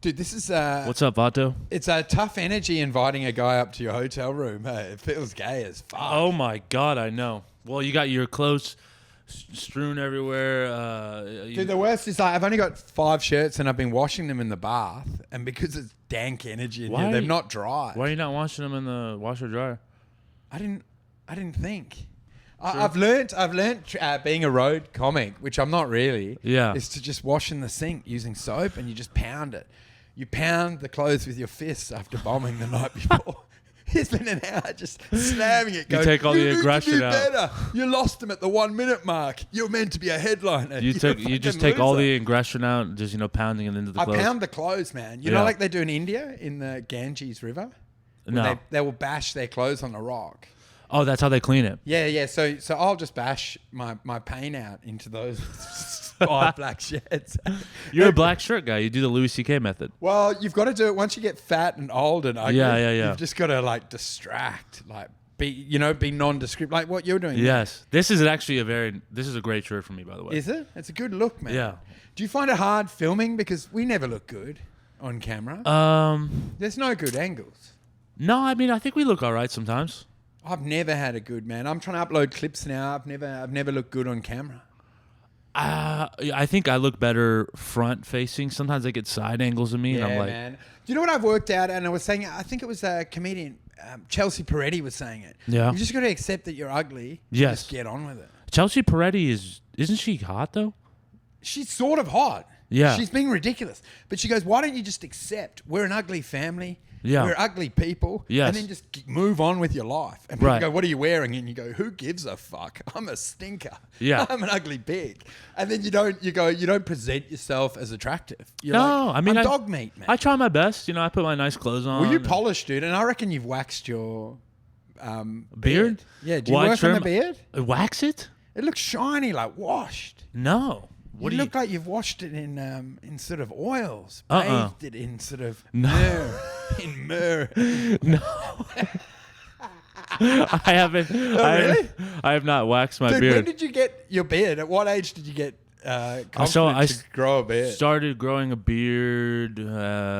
Dude, this is What's up, Vato? it's a tough energy inviting a guy up to your hotel room. Hey, it feels gay as fuck. Oh my God, I know. Well, you got your clothes strewn everywhere. Dude, the worst is like I've only got 5 shirts and I've been washing them in the bath, and because it's dank energy in here, they're not dry. Why are you not washing them in the washer dryer? I didn't think. I've learnt being a road comic, which I'm not really. Yeah. Is to just wash in the sink using soap and you just pound it. You pound the clothes with your fists after bombing the night before. He's been an hour just slamming it. You take all the aggression out. Better. You lost them at the 1 minute mark. You're meant to be a headliner. You just take all the aggression out, just pounding it into the clothes. I pound the clothes, man. You know, like they do in India in the Ganges River. No, they will bash their clothes on a rock. Oh, that's how they clean it. Yeah. So I'll just bash my pain out into those 5 black shirts. You're a black shirt guy. You do the Louis C.K. method. Well, you've got to do it once you get fat and old and ugly. Yeah. You've just got to like distract, like be nondescript, like what you're doing. Yes, this is actually this is a great shirt for me, by the way. Is it? It's a good look, man. Yeah. Do you find it hard filming because we never look good on camera? There's no good angles. No, I mean I think we look all right sometimes. I've never had a good man. I'm trying to upload clips now. I've never looked good on camera. I think I look better front facing. Sometimes I get side angles of me, and I'm like, man. Do you know what I've worked out? And I was saying, I think it was a comedian, Chelsea Peretti was saying it. Yeah. You just got to accept that you're ugly. Yes. Just get on with it. Chelsea Peretti isn't she hot though? She's sort of hot. Yeah. She's being ridiculous. But she goes, why don't you just accept we're an ugly family? Yeah. We're ugly people. Yes. And then just move on with your life. And people Right. go, what are you wearing? And you go, who gives a fuck? I'm a stinker. Yeah. I'm an ugly pig. And then you don't present yourself as attractive. You're No, like, I mean, I'm dog meat, man. I try my best. I put my nice clothes on. Well, you polished, dude. And I reckon you've waxed your beard? Yeah. Do you work on the beard? Wax it? It looks shiny, like washed. No. What You do look like you've washed it in sort of oils, Uh-uh. bathed it in sort of No. myrrh. No. I haven't. really? I have not waxed my Dude, beard. when did you get your beard? At what age did you get confident to grow a beard? Started growing a beard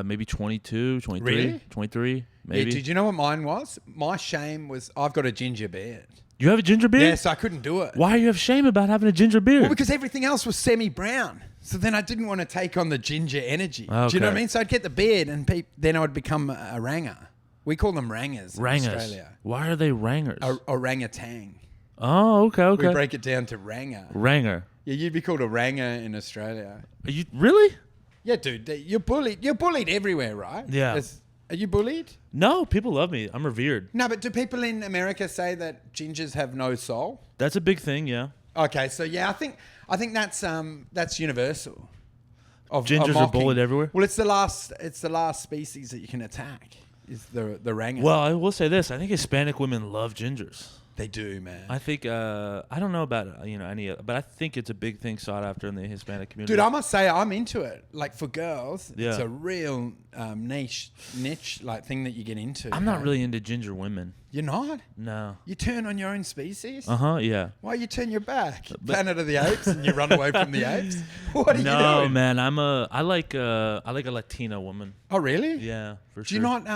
maybe 22, 23, Really? 23 maybe. Yeah, did you know what mine was? My shame was I've got a ginger beard. You have a ginger beard? Yes, I couldn't do it. Why do you have shame about having a ginger beard? Well, because everything else was semi-brown. So then I didn't want to take on the ginger energy. Okay. Do you know what I mean? So I'd get the beard and then I would become a ranger. We call them rangers in Australia. Why are they rangers? Orangutan. Oh, okay. We break it down to ranger. Ranger. Yeah, you'd be called a ranger in Australia. Are you really? Yeah, dude, you're bullied. You're bullied everywhere, right? Yeah. Are you bullied? No, people love me. I'm revered. No, but do people in America say that gingers have no soul? That's a big thing, yeah. Okay, so yeah, I think that's universal. Gingers are bullied everywhere. Well, it's the last species that you can attack is the ranger. Well, I will say this: I think Hispanic women love gingers. They do, man. I think I don't know about any, but I think it's a big thing sought after in the Hispanic community. Dude, I must say I'm into it. Like for girls, Yeah. it's a real niche like thing that you get into. I'm not really into ginger women. You're not? No. You turn on your own species? Yeah. Why you turn your back? Planet of the Apes, and you run away from the apes? What are you doing? No, man. I like a Latina woman. Oh, really? Yeah, for Do sure. you not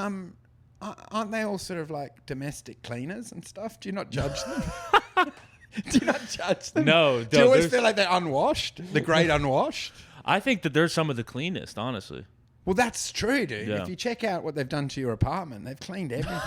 aren't they all sort of like domestic cleaners and stuff? Do you not judge them? Do you not judge them? No. Do you always feel like they're unwashed? The great unwashed? I think that they're some of the cleanest, honestly. Well, that's true, dude. Yeah. If you check out what they've done to your apartment, they've cleaned everything.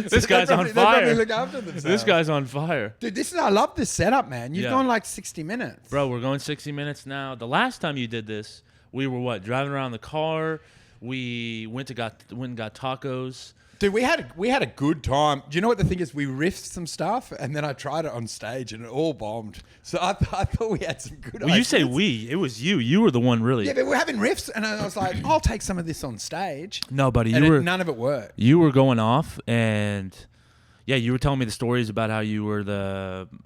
This guy's on They probably fire. look after themselves. This guy's on fire. Dude, I love this setup, man. You've Yeah. gone like 60 minutes. Bro, we're going 60 minutes now. The last time you did this, we were driving around the car. We went and got tacos. Dude, we had a good time. Do you know what the thing is? We riffed some stuff, and then I tried it on stage, and it all bombed. So I thought we had some good ideas. Well, you say we. It was you. You were the one really. Yeah, but we're having riffs, and I was like, I'll take some of this on stage. No, buddy. None of it worked. You were going off, and yeah, you were telling me the stories about how you were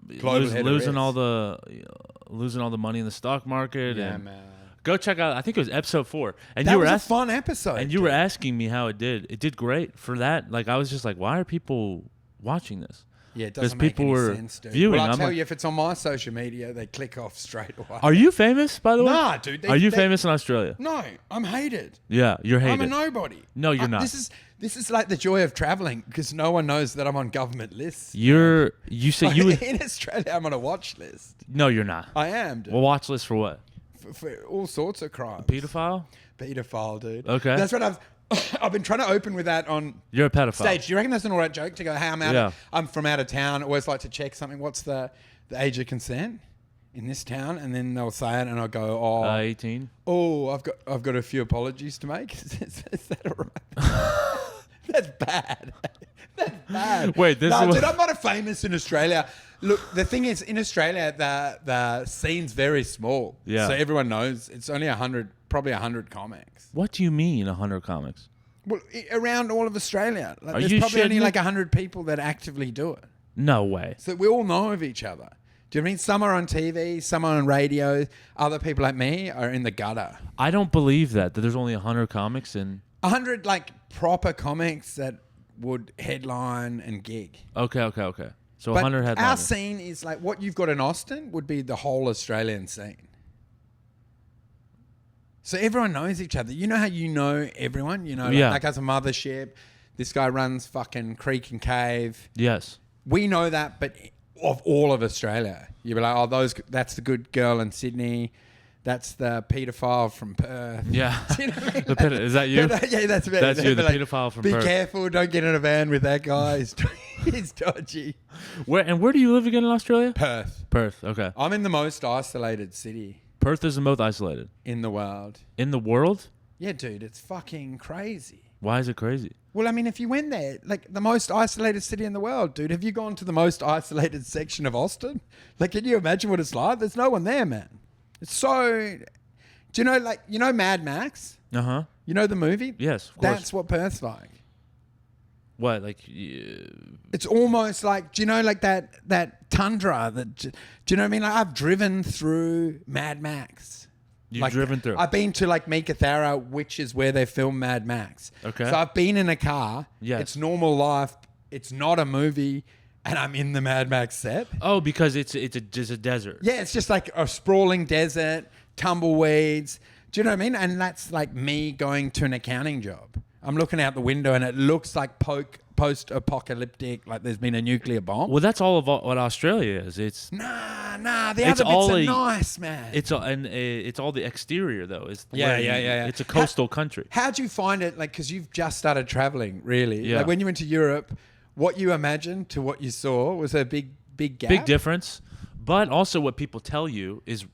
losing all the money in the stock market. Yeah, and man. Go check out. I think it was episode 4, and That you were was a fun episode. and you were asking me how it did. It did great for that. Like I was just like, why are people watching this? Yeah, it because doesn't make people any were sense, dude. viewing. Well, I'll I'm tell like, you, if it's on my social media, they click off straight away. are you famous, by the way? Nah, dude. Are you famous in Australia? No, I'm hated. Yeah, you're hated. I'm a nobody. No, you're not. This is like the joy of traveling because no one knows that I'm on government lists. You say you would. In Australia, I'm on a watch list. No, you're not. I am, dude. Well, watch list for what? For all sorts of crimes. Pedophile? Pedophile, dude. Okay. That's what I've been trying to open with that on You're a pedophile. stage. Do you reckon that's an alright joke to go, hey, I'm from out of town. I always like to check something. What's the age of consent in this town? And then they'll say it and I'll go, 18. Oh, I've got a few apologies to make. Is that alright? That's bad. That's bad. Wait, dude, I'm not famous in Australia. Look, the thing is, in Australia, the scene's very small. Yeah. So everyone knows it's only probably 100 comics. What do you mean 100 comics? Well, around all of Australia. Like, Are there's you probably only shitting like me? 100 people that actively do it. No way. So we all know of each other. Do you know what I mean? Some are on TV, some are on radio. Other people like me are in the gutter. I don't believe that there's only 100 comics in. 100 like proper comics that would headline and gig. Okay. So But 100 our headliners. scene is like what you've got in Austin would be the whole Australian scene. So everyone knows each other. You know how you know everyone? You know, like, Yeah. that guy's a mothership. This guy runs fucking Creek and Cave. Yes. We know that, but of all of Australia. You'd be like, that's the good girl in Sydney. That's the paedophile from Perth. Yeah. Do you know what I mean? Is that you? Yeah, that's me. That's you, the Like, paedophile from Be Perth. careful. Don't get in a van with that guy. He's dodgy. Where do you live again in Australia? Perth. Perth. Okay. I'm in the most isolated city Perth is the most isolated in the world. in the world. Yeah, dude, it's fucking crazy. Why is it crazy? Well, I mean, if you went there, like the most isolated city in the world, dude, have you gone to the most isolated section of Austin? Like, can you imagine what it's like? There's no one there, man. It's so... Do you know Mad Max? Uh huh. You know the movie? Yes, of course. That's what Perth's like. What, like? It's almost like, do you know, like that tundra? Do you know what I mean? Like, I've driven through Mad Max. You've driven through. I've been to like Meekatharra, which is where they filmed Mad Max. Okay. So I've been in a car. Yes. It's normal life. It's not a movie. And I'm in the Mad Max set. Oh, because it's just a desert. Yeah, it's just like a sprawling desert, tumbleweeds. Do you know what I mean? And that's like me going to an accounting job. I'm looking out the window and it looks like post-apocalyptic, like there's been a nuclear bomb. Well, that's all of what Australia is. It's Nah. The It's other all bits a- are nice, man. it's all the exterior though. It's Yeah. It's a coastal country. How'd you find it? Like, because you've just started traveling, really. Yeah. Like when you went to Europe, what you imagined to what you saw was a big gap. Big difference, but also what people tell you is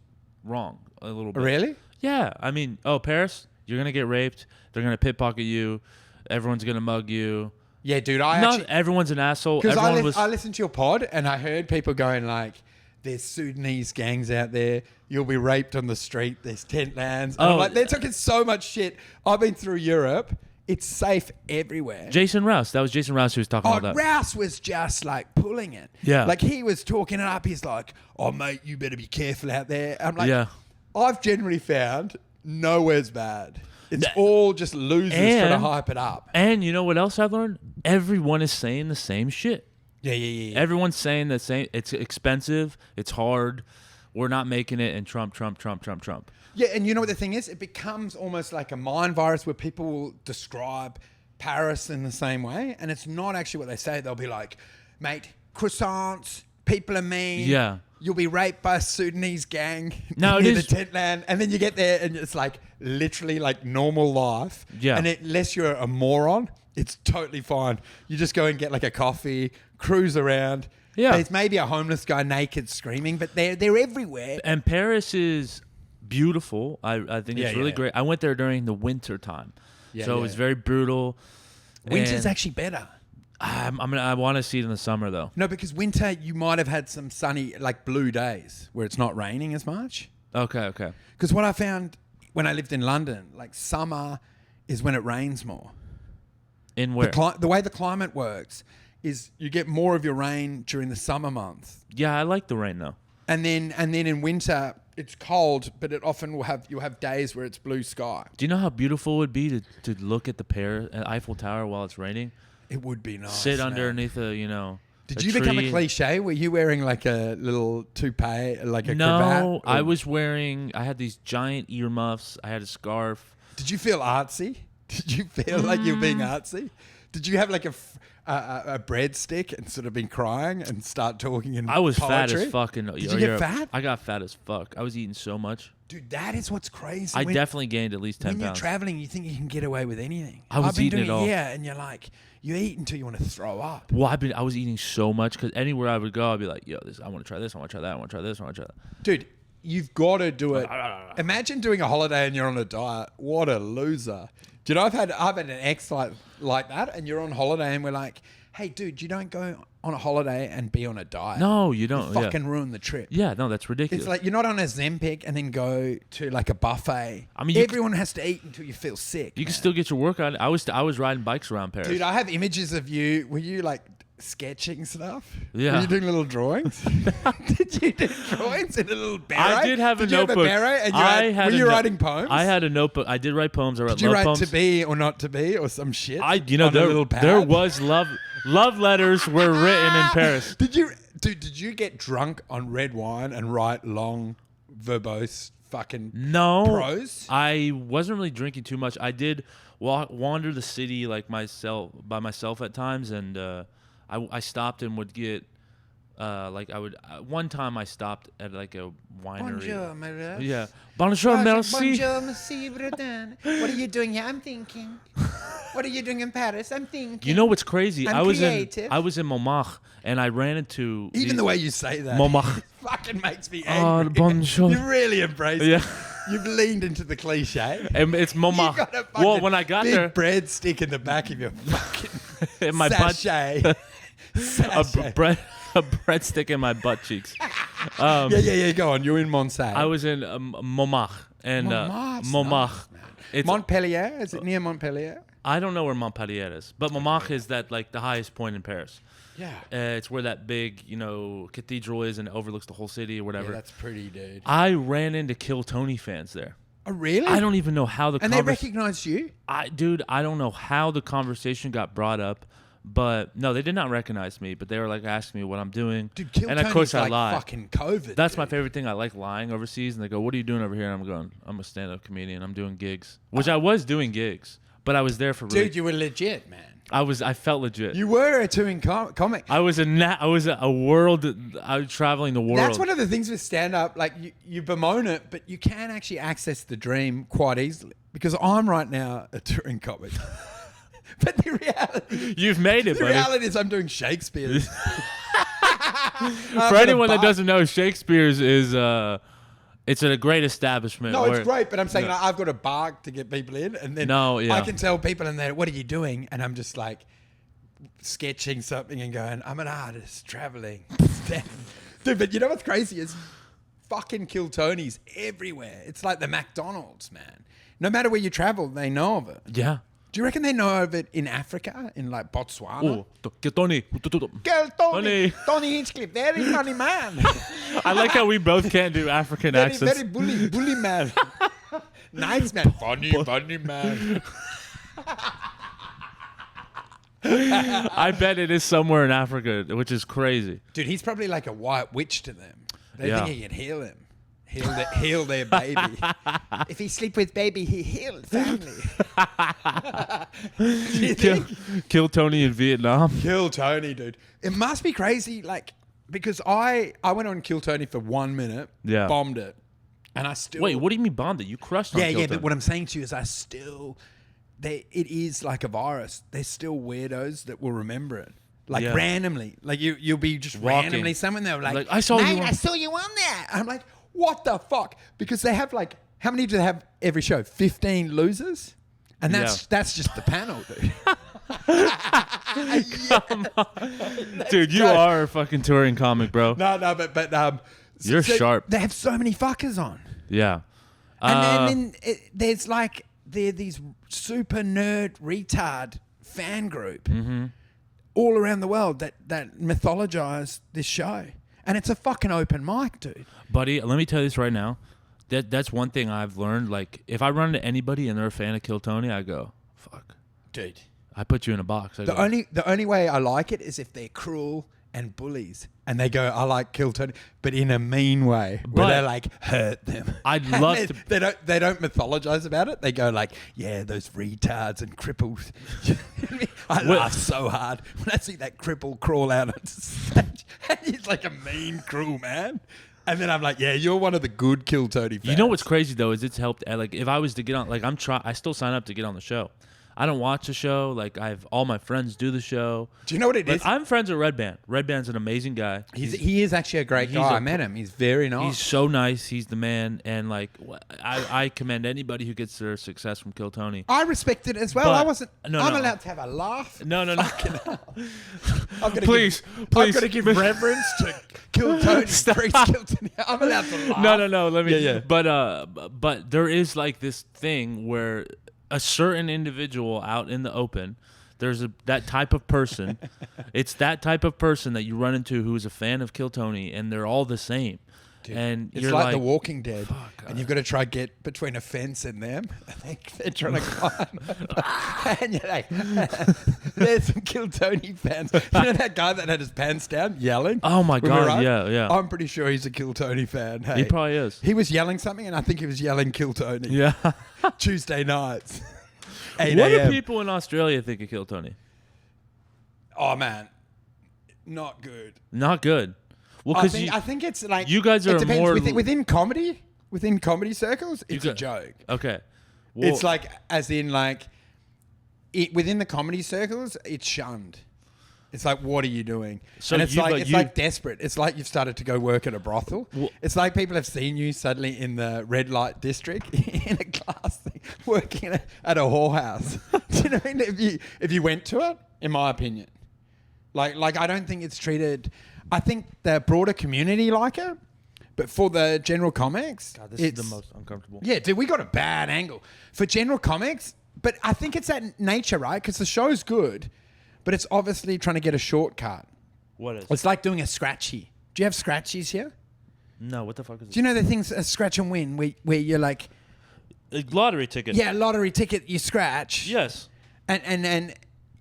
wrong a little bit. Really? Yeah, I mean, Paris, you're gonna get raped. They're gonna pickpocket you. Everyone's gonna mug you. Yeah, dude. Not everyone's an asshole. Because Everyone I listened to your pod and I heard people going like, there's Sudanese gangs out there. You'll be raped on the street. There's tent lands. And I'm like, they're talking so much shit. I've been through Europe. It's safe everywhere. Jason Rouse. That was Jason Rouse who was talking about that. Rouse was just like pulling it. Yeah. Like he was talking it up. He's like, oh, mate, you better be careful out there. I'm like, Yeah. I've generally found nowhere's bad. It's all just losers trying to hype it up. And you know what else I've learned? Everyone is saying the same shit. Yeah. Everyone's saying the same. It's expensive. It's hard. We're not making it. And Trump. Yeah, and you know what the thing is? It becomes almost like a mind virus where people will describe Paris in the same way, and it's not actually what they say. They'll be like, mate, croissants, people are mean. Yeah. You'll be raped by a Sudanese gang No, it near the is- tent land. And then you get there and it's like literally like normal life. Yeah. And unless you're a moron, it's totally fine. You just go and get like a coffee, cruise around. Yeah. There's maybe a homeless guy naked screaming, but they're everywhere. And Paris is beautiful. I think it's really yeah. great. I went there during the winter time. So it was very brutal. Winter's And actually better. I want to see it in the summer though. No, because winter you might have had some sunny, like blue days where it's not raining as much. Okay. Because what I found when I lived in London, like summer is when it rains more. In where? The way the climate works is you get more of your rain during the summer months. Yeah, I like the rain though. And then in winter it's cold, but it often you'll have days where it's blue sky. Do you know how beautiful it would be to look at the Eiffel Tower while it's raining? It would be nice. Sit man. underneath a Did you become a cliche? Were you wearing like a little toupee, like a cravat? No, I had these giant earmuffs. I had a scarf. Did you feel artsy? Did you feel like you were being artsy? Did you have like a breadstick and sort of been crying and start talking in I was poetry? fat as fuck. Did you get fat? I got fat as fuck. I was eating so much. Dude, that is what's crazy. I definitely gained at least 10 pounds. When you're traveling, you think you can get away with anything. I've been doing eating it all. Yeah, and you're like, you eat until you want to throw up. Well, I was eating so much because anywhere I would go, I'd be like, yo, I want to try this, I want to try that, I want to try this, I want to try that. Dude, you've got to do it. Imagine doing a holiday and you're on a diet. What a loser. Do you know, I've had an ex like that, and you're on holiday and we're like, hey, dude, you don't go on a holiday and be on a diet. No, you don't. You fucking ruin the trip. Yeah, no, that's ridiculous. It's like you're not on a Zempic and then go to like a buffet. I mean, everyone has to eat until you feel sick. You can still get your workout. I was riding bikes around Paris. Dude, I have images of you. Were you like sketching stuff? Yeah. Were you doing little drawings? Did you do drawings in a little beret? I did have a notebook. You have a beret and were you writing poems? I had a notebook. I did write poems. I wrote Did you love write poems. to be or not to be or some shit? There was love letters were written in Paris. Did you get drunk on red wine and write long, verbose fucking prose? I wasn't really drinking too much. I did wander the city like by myself at times, and I stopped and would get one time I stopped at like a winery. Bonjour, madame. Yeah. Bonjour, merci. Bonjour, monsieur Bredin. What are you doing here? I'm thinking. What are you doing in Paris? I'm thinking. You know what's crazy? I was in Montmartre and I ran into even the way you say that. Montmartre fucking makes me angry. Bonjour. You really embrace it. You've leaned into the cliche. And it's Montmartre. Well, when I got there, big breadstick in the back of your fucking in my sachet. A breadstick in my butt cheeks. Yeah. Go on. You're in Marseille. I was in Montmartre and Montmartre. Nice, Montpellier. Is it near Montpellier? I don't know where Montpellier is, but Montmartre is that like the highest point in Paris. Yeah. It's where that big, cathedral is and it overlooks the whole city or whatever. Yeah, that's pretty, dude. I ran into Kill Tony fans there. Oh, really? I don't even know how And they recognized you? I don't know how the conversation got brought up, but no, they did not recognize me, but they were like asking me what I'm doing. Dude, Kill and Tony's of course I like lied. Fucking COVID. That's my favorite thing. I like lying overseas, and they go, "What are you doing over here?" And I'm going, "I'm a stand-up comedian. I'm doing gigs," which I was doing gigs, but I was there for really. Dude, you were legit, man. I felt legit. You were a touring comic. I was traveling the world. That's one of the things with stand-up. Like you bemoan it, but you can actually access the dream quite easily. Because I'm right now a touring comic. But the reality, you've made it. The reality is, I'm doing Shakespeare's. For anyone that doesn't know, Shakespeare's is it's a great establishment. No, it's great, but I'm saying I've got a bark to get people in, and then I can tell people in there, what are you doing? And I'm just like sketching something and going, I'm an artist traveling. Dude, but you know what's crazy is fucking Kill Tony's everywhere. It's like the McDonald's, man. No matter where you travel, they know of it. Yeah. Do you reckon they know of it in Africa, in like Botswana? Oh, Kill Tony. Tony Hinchcliffe, very funny man. I like how we both can't do African accents. Very bully man. Nice man. Funny man. I bet it is somewhere in Africa, which is crazy. Dude, he's probably like a white witch to them. They think he can heal him. Heal their baby. If he sleep with baby, he heal family. Kill Tony in Vietnam. Kill Tony, dude. It must be crazy, like, because I went on Kill Tony for 1 minute, bombed it, and I still... Wait, what do you mean bombed it? You crushed on Kill Tony. But what I'm saying to you is it is like a virus. There's still weirdos that will remember it. Like randomly. Like you'll be just randomly someone there like I saw you on there. I'm like, what the fuck? Because they have like, how many do they have every show? 15 losers? And that's just the panel, dude. Come on. Dude, you are a fucking touring comic, bro. No, but you're sharp. They have so many fuckers on. Yeah. And then there's like these super nerd retard fan group all around the world that mythologize this show. And it's a fucking open mic, dude. Buddy, let me tell you this right now. That's one thing I've learned. Like, if I run into anybody and they're a fan of Kill Tony, I go, fuck. Dude. I put you in a box. The only way I like it is if they're cruel and bullies. And they go, I like Kill Tony, but in a mean way, where But they like hurt them. I'd love And to. They don't mythologize about it. They go like, yeah, those retards and cripples. I laugh so hard when I see that cripple crawl out on stage. And he's like a mean, cruel man. And then I'm like, yeah, you're one of the good Kill Tony fans. You know what's crazy though is it's helped. Like if I was to get on, like I still sign up to get on the show. I don't watch the show. Like I have all my friends do the show. Do you know what it But is? I'm friends with Red Band. Red Band's an amazing guy. He is actually a great guy. I met him. He's very nice. He's so nice. He's the man. And like I commend anybody who gets their success from Kill Tony. I respect it as well. But- I wasn't. no, I'm no. allowed to have a laugh. No. I've got to Please, I've please. got to give reverence to Kill Tony. Priest Kill Tony. I'm allowed to laugh. No. Let me. Yeah. But there is like this thing where a certain individual out in the open, there's that type of person. It's that type of person that you run into who is a fan of Kill Tony, and they're all the same. Dude, and it's you're like The Walking Dead, fuck, and you've got to try get between a fence and them. They're trying to climb, and you're like, "There's some Kill Tony fans." You know that guy that had his pants down, yelling? Oh my When we God, were up? yeah. I'm pretty sure he's a Kill Tony fan. Hey, He probably is. He was yelling something, and I think he was yelling Kill Tony. Yeah. Tuesday nights. 8 What do a.m. people in Australia think of Kill Tony? Oh man, not good. Not good. Well, I because think it's like you guys it are depends. more within comedy. Within comedy circles, it's a got- joke. okay. Well, It's like, as in, like, within the comedy circles, it's shunned. It's like, what are you doing? So and it's you- like but it's you- like desperate. It's like you've started to go work at a brothel. Well- It's like people have seen you suddenly in the red light district in a class thing, working at a whorehouse. Do you know what I mean? If you went to it, in my opinion, like I don't think it's treated. I think the broader community like it, but for the general comics, God, this it's is the most uncomfortable. yeah, dude, we got a bad angle for general comics, but I think it's that nature, right? Because the show's good, but it's obviously trying to get a shortcut. What is? It's like doing a scratchy. Do you have scratchies here? No, what the fuck is Do you know the things a scratch and win where you're like, A lottery ticket. yeah, lottery ticket, you scratch, Yes. and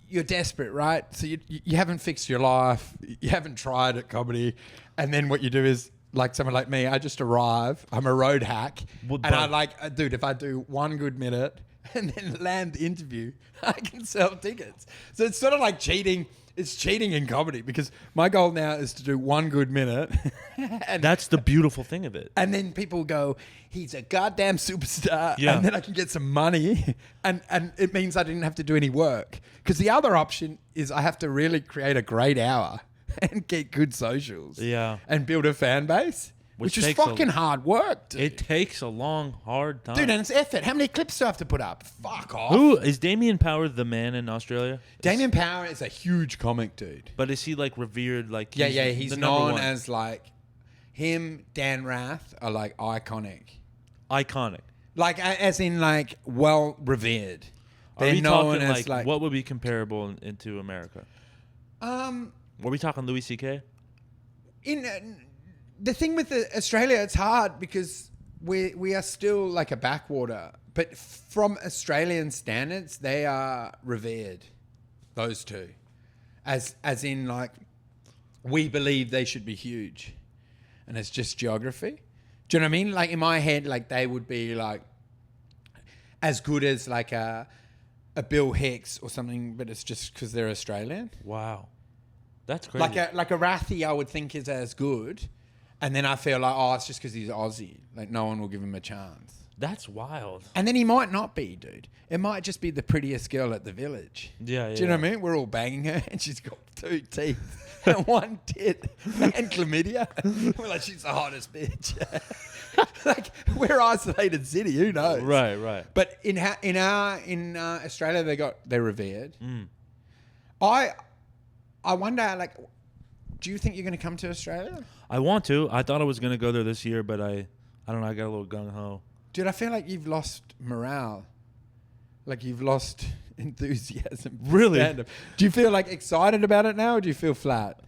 you're desperate, right? So you haven't fixed your life, you haven't tried at comedy, and then what you do is, like someone like me, I just arrive. I'm a road hack, Well, and I but- like, dude, if I do one good minute and then land the interview, I can sell tickets. So it's sort of like cheating. It's cheating in comedy because my goal now is to do one good minute, and That's the beautiful thing of it. and then people go, he's a goddamn superstar. Yeah. And then I can get some money. And it means I didn't have to do any work. Because the other option is I have to really create a great hour and get good socials. Yeah. And build a fan base. Which is takes a- fucking hard work, dude. It takes a long, hard time. Dude, and it's effort. How many clips do I have to put up? Fuck off. Who is Damien Power the man in Australia? Damien Power is a huge comic dude. But is he like revered? Like Yeah, he's the number known one? as like, him, Dan Rath are like iconic. iconic. Like, as in like, well revered. Are They're we known talking as like what would be comparable into America? Were we talking Louis C.K.? In the thing with Australia, it's hard because we are still like a backwater. But from Australian standards, they are revered. Those two, as in like, we believe they should be huge, and it's just geography. Do you know what I mean? Like in my head, like they would be like as good as like a Bill Hicks or something, but it's just because they're Australian. Wow, that's crazy. Like a Rathy, I would think is as good, and then I feel like, oh, it's just because he's Aussie. Like no one will give him a chance. That's wild. And then he might not be, dude. It might just be the prettiest girl at the village. Yeah. Do you know what I mean? We're all banging her, and she's got 2 teeth and 1 tit and chlamydia. We're like, she's the hottest bitch. Like we're isolated city. Who knows? Right. But in Australia, they're revered. Mm. I wonder, like, do you think you're going to come to Australia? I want to. I thought I was gonna go there this year, but I don't know. I got a little gung ho. Dude, I feel like you've lost morale. Like you've lost enthusiasm. for Really? stand-up. Do you feel like excited about it now, or do you feel flat?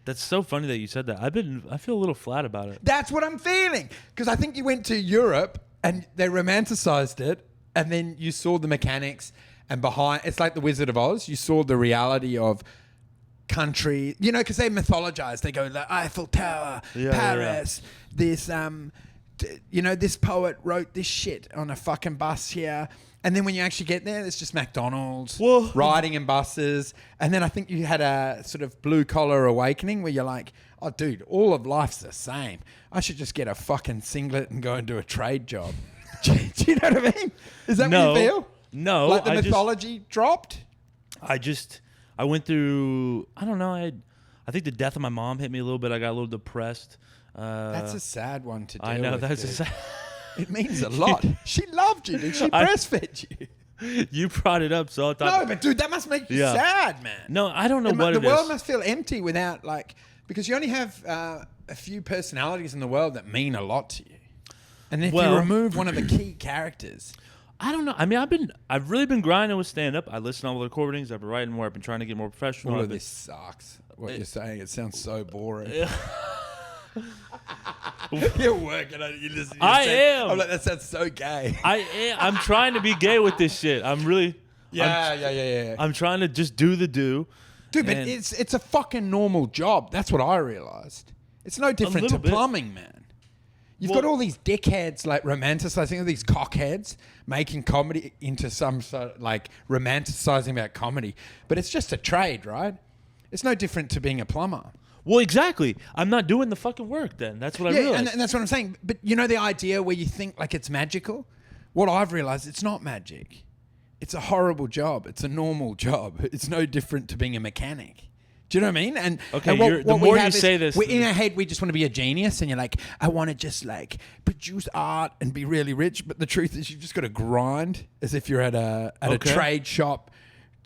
That's so funny that you said that. I feel a little flat about it. That's what I'm feeling. Because I think you went to Europe and they romanticized it, and then you saw the mechanics, and behind it's like the Wizard of Oz. You saw the reality of country, you know, because they mythologize. They go the Eiffel Tower, Paris. This, you know, this poet wrote this shit on a fucking bus here. And then when you actually get there, it's just McDonald's, riding in buses. And then I think you had a sort of blue collar awakening where you're like, oh, dude, all of life's the same. I should just get a fucking singlet and go and do a trade job. Do you know what I mean? Is that what you feel? No. Like the mythology dropped? I went through, I don't know, I think the death of my mom hit me a little bit. I got a little depressed. That's a sad one to deal I know, with, that's dude. a sad... It means a lot. She loved you, dude. She breastfed you. You brought it up, so I thought... No, but dude, that must make you sad, man. No, I don't know what it is. The world must feel empty without, like... Because you only have a few personalities in the world that mean a lot to you. And if you remove one of the key characters... I don't know. I mean, I've really been grinding with stand-up. I listen to all the recordings. I've been writing more. I've been trying to get more professional. All of this sucks. What you're saying, it sounds so boring. You're working on it. You listen. I am. I'm like, that sounds so gay. I am. I'm trying to be gay with this shit. I'm really. Yeah. I'm trying to just do the do. Dude, but it's a fucking normal job. That's what I realized. It's no different to plumbing, man. You've got all these dickheads like romanticizing, all these cockheads making comedy into some sort of like romanticizing about comedy. But it's just a trade, right? It's no different to being a plumber. Well, exactly. I'm not doing the fucking work then. That's what I realized. And that's what I'm saying. But you know the idea where you think like it's magical? What I've realized, it's not magic. It's a horrible job. It's a normal job. It's no different to being a mechanic. Do you know what I mean? And the more you say this, in our head we just want to be a genius, and you're like, I want to just like produce art and be really rich. But the truth is, you've just got to grind as if you're at a trade shop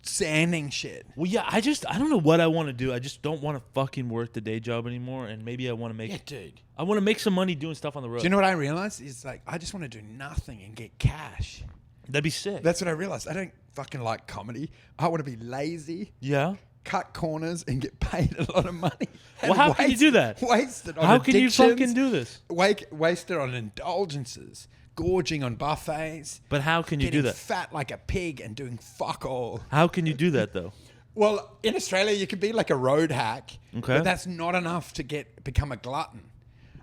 sanding shit. Well, yeah, I don't know what I want to do. I just don't want to fucking work the day job anymore, and maybe I want to make. Yeah, dude. I want to make some money doing stuff on the road. Do you know what I realized? Is like I just want to do nothing and get cash. That'd be sick. That's what I realized. I don't fucking like comedy. I want to be lazy. Yeah. Cut corners and get paid a lot of money. Well, how can you do that? Waste it on How addictions. can you fucking do this? Waste it on indulgences, gorging on buffets. But how can you do that? Fat like a pig and doing fuck all. How can you do that though? Well, in Australia, you could be like a road hack, but that's not enough to become a glutton.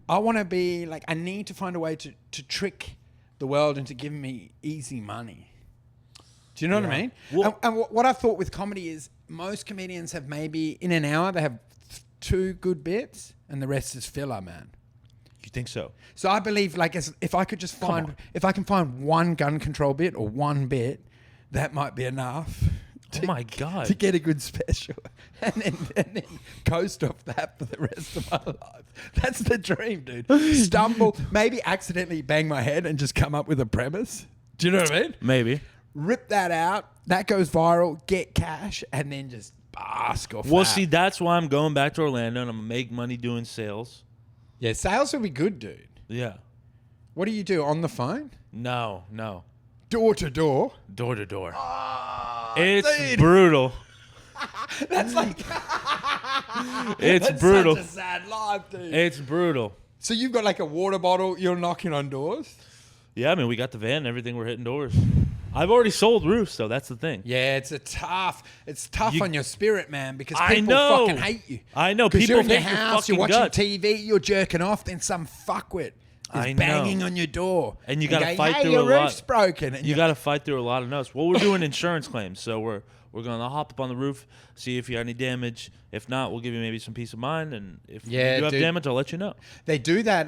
I want to be like, I need to find a way to trick the world into giving me easy money. Do you know what I mean? Well, and what I've thought with comedy is most comedians have maybe in an hour, they have 2 good bits and the rest is filler, man. You think so? So I believe like if I could just find, if I can find one gun control bit or one bit, that might be enough. Oh my God. To get a good special and then coast off that for the rest of my life. That's the dream, dude. Stumble, maybe accidentally bang my head and just come up with a premise. Do you know what I mean? Maybe. Rip that out, that goes viral, get cash, and then just bask off Well, that. see, that's why I'm going back to Orlando and I'm going to make money doing sales. Yeah, sales would be good, dude. Yeah. What do you do, on the phone? No. Door to door? Door to door. Oh, it's dude. brutal. That's like... It's That's brutal. such a sad life, dude. It's brutal. So you've got like a water bottle, you're knocking on doors? Yeah, I mean, we got the van and everything. We're hitting doors. I've already sold roofs, though. That's the thing. Yeah, it's tough on your spirit, man, because people fucking hate you. I know. People People in your think house, you're you're fucking watching guts. TV, you're jerking off, then some fuckwit is banging on your door. And you got to fight hey, through your a lot. roof's broken. And You got to fight through a lot of notes. Well, we're doing insurance claims, so we're going to hop up on the roof, see if you got any damage. If not, we'll give you maybe some peace of mind, and if you do have damage, I'll let you know. They do that